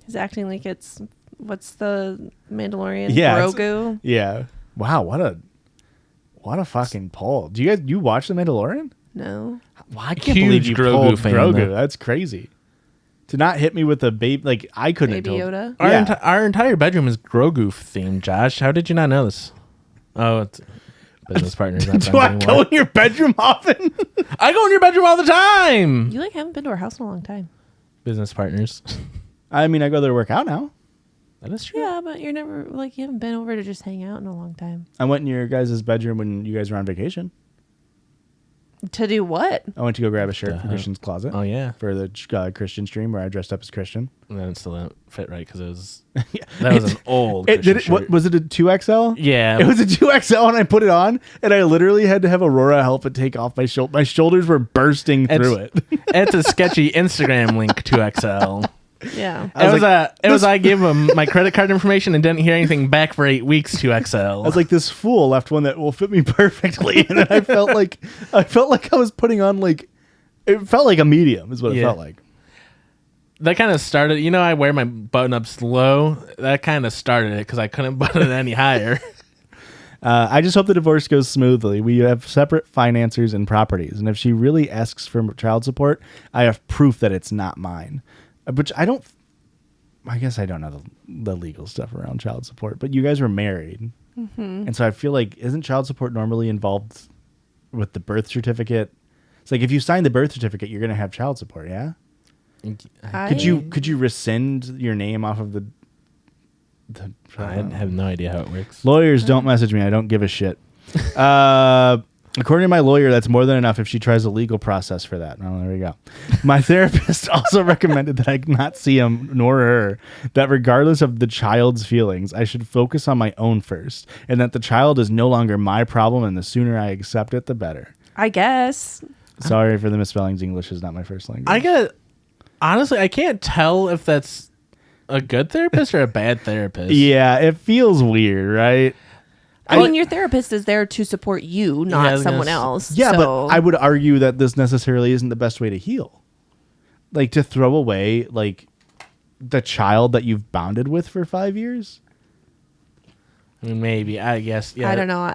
He's acting like it's, what's the Mandalorian? Yeah, Grogu? Yeah. Wow, what a fucking poll. Do you watch The Mandalorian? No. Well, I can't Huge believe you Grogu pulled fan, Grogu. though. That's crazy. To not hit me with a baby, like I couldn't Baby have told. Yoda? Yeah. Our entire bedroom is Grogu themed, Josh. How did you not know this? Oh, it's business partners. Not Do friends I anymore. go in your bedroom often? I go in your bedroom all the time. You haven't been to our house in a long time. Business partners. I mean, I go there to work out now. That is true. Yeah, but you're never, you haven't been over to just hang out in a long time. I went in your guys' bedroom when you guys were on vacation. To do what? I went to go grab a shirt from Uh-huh. Christian's closet. Oh yeah. For the Christian stream where I dressed up as Christian. And then it still didn't fit right because it was that was an old. It did Christian it. What shirt. was it? A 2XL? Yeah. It was a 2XL, and I put it on, and I literally had to have Aurora help it take off my shoulder. My shoulders were bursting through it. It's a sketchy Instagram link to XL. Yeah. It was I gave him my credit card information and didn't hear anything back for 8 weeks to XL. I was like, this fool left one that will fit me perfectly, and then I felt like I was putting on it felt like a medium is what it Yeah. felt like. That kind of started. You know, I wear my button ups low. That kind of started it because I couldn't button it any higher. I just hope the divorce goes smoothly. We have separate financiers and properties, and if she really asks for child support, I have proof that it's not mine. Which I guess I don't know the legal stuff around child support, but you guys were married. Mm-hmm. And so I feel like, isn't child support normally involved with the birth certificate? It's like if you sign the birth certificate, you're going to have child support, yeah? Could you rescind your name off of the I have no idea how it works. Lawyers, don't message me. I don't give a shit. According to my lawyer, that's more than enough if she tries a legal process for that. Oh, there we go. My therapist also recommended that I not see him nor her, that regardless of the child's feelings, I should focus on my own first, and that the child is no longer my problem, and the sooner I accept it, the better. I guess. Sorry for the misspellings. English is not my first language. Honestly, I can't tell if that's a good therapist or a bad therapist. Yeah, it feels weird, right? I mean, your therapist is there to support you, I not was gonna someone s- else. Yeah, so. but I would argue that this necessarily isn't the best way to heal. Like, to throw away, the child that you've bonded with for 5 years? I mean, maybe. I guess. Yeah. I don't know.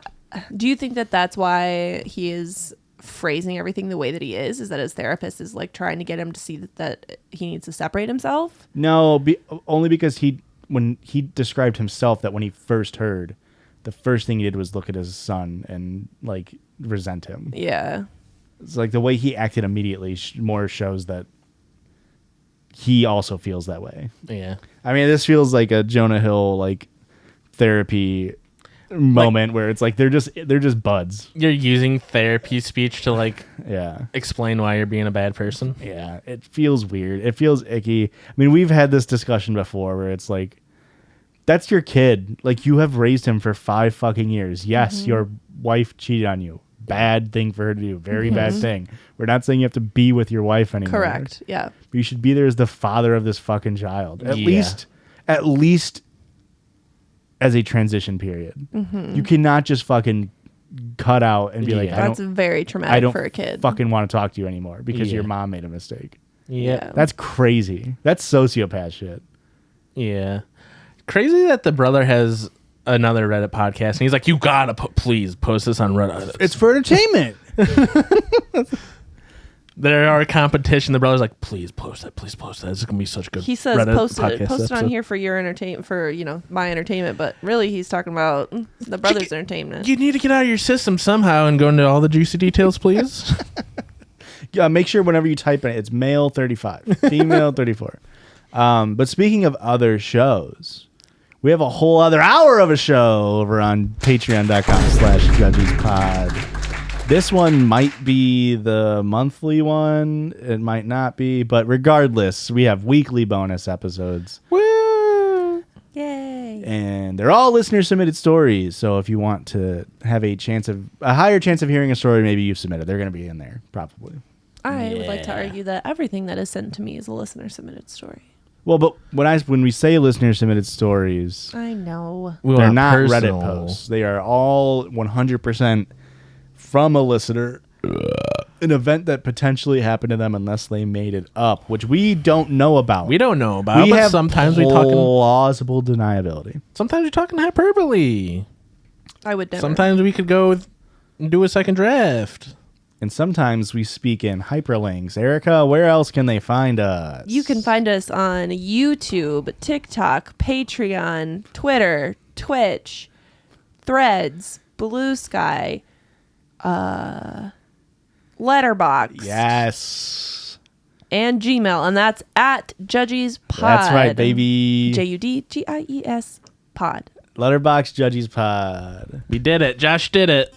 Do you think that that's why he is phrasing everything the way that he is that his therapist is trying to get him to see that he needs to separate himself? No, only because when he described himself that when he first heard, the first thing he did was look at his son and resent him. Yeah. It's like the way he acted immediately more shows that he also feels that way. Yeah. I mean, this feels like a Jonah Hill therapy moment where it's they're just buds. You're using therapy speech to Yeah. explain why you're being a bad person. Yeah, it feels weird. It feels icky. I mean, we've had this discussion before where it's that's your kid. You have raised him for 5 fucking years. Yes, your wife cheated on you. Bad thing for her to do. Very bad thing. We're not saying you have to be with your wife anymore. Correct. Yeah. But you should be there as the father of this fucking child. At Yeah. least as a transition period. You cannot just fucking cut out and be like, Yeah. I That's don't, very I traumatic don't for a kid. fucking want to talk to you anymore because Yeah. your mom made a mistake. Yeah. That's crazy. That's sociopath shit. Yeah. Crazy that the brother has another Reddit podcast and he's like, you gotta please post this on Reddit. It's for entertainment. There are competition. The brother's like, please post that. Please post that. This is gonna be such a good. He says Reddit post it podcast on episode." here for your entertainment, for my entertainment, but really he's talking about the brother's entertainment. You need to get out of your system somehow and go into all the juicy details, please. Yeah, make sure whenever you type in it, it's male 35, female 34. But speaking of other shows, We have a whole other hour of a show over on patreon.com/judgiespod. This one might be the monthly one. It might not be. But regardless, we have weekly bonus episodes. Woo! Yay. And they're all listener submitted stories. So if you want to have a higher chance of hearing a story, maybe you've submitted. They're going to be in there, probably. I would like to Yeah. argue that everything that is sent to me is a listener submitted story. Well, but when we say listener submitted stories, I know. We they're want not personal. Reddit posts. They are all 100% from a listener. An event that potentially happened to them unless they made it up, which we don't know about. We don't know about. We But have sometimes we talking. plausible deniability. Sometimes we're talking hyperbole. I would never. Sometimes we could go and do a second draft. And sometimes we speak in hyperlinks. Erica, where else can they find us? You can find us on YouTube, TikTok, Patreon, Twitter, Twitch, Threads, Blue Sky, Letterboxd, Yes. and Gmail, and that's at Judgies Pod. That's right, baby. JUDGIES Pod. Letterbox Judgies Pod. We did it. Josh did it.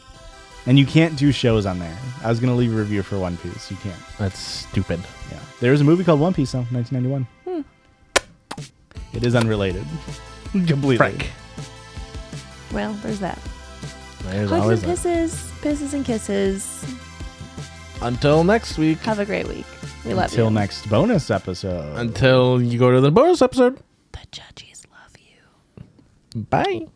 And you can't do shows on there. I was going to leave a review for One Piece. You can't. That's stupid. Yeah. There was a movie called One Piece, though, 1991. It is unrelated. Completely. Frank. Well, there's that. There's Hugs and always that. pisses and kisses. Until next week. Have a great week. We love Until you. next bonus episode. Until you go to the bonus episode. The Judgies love you. Bye.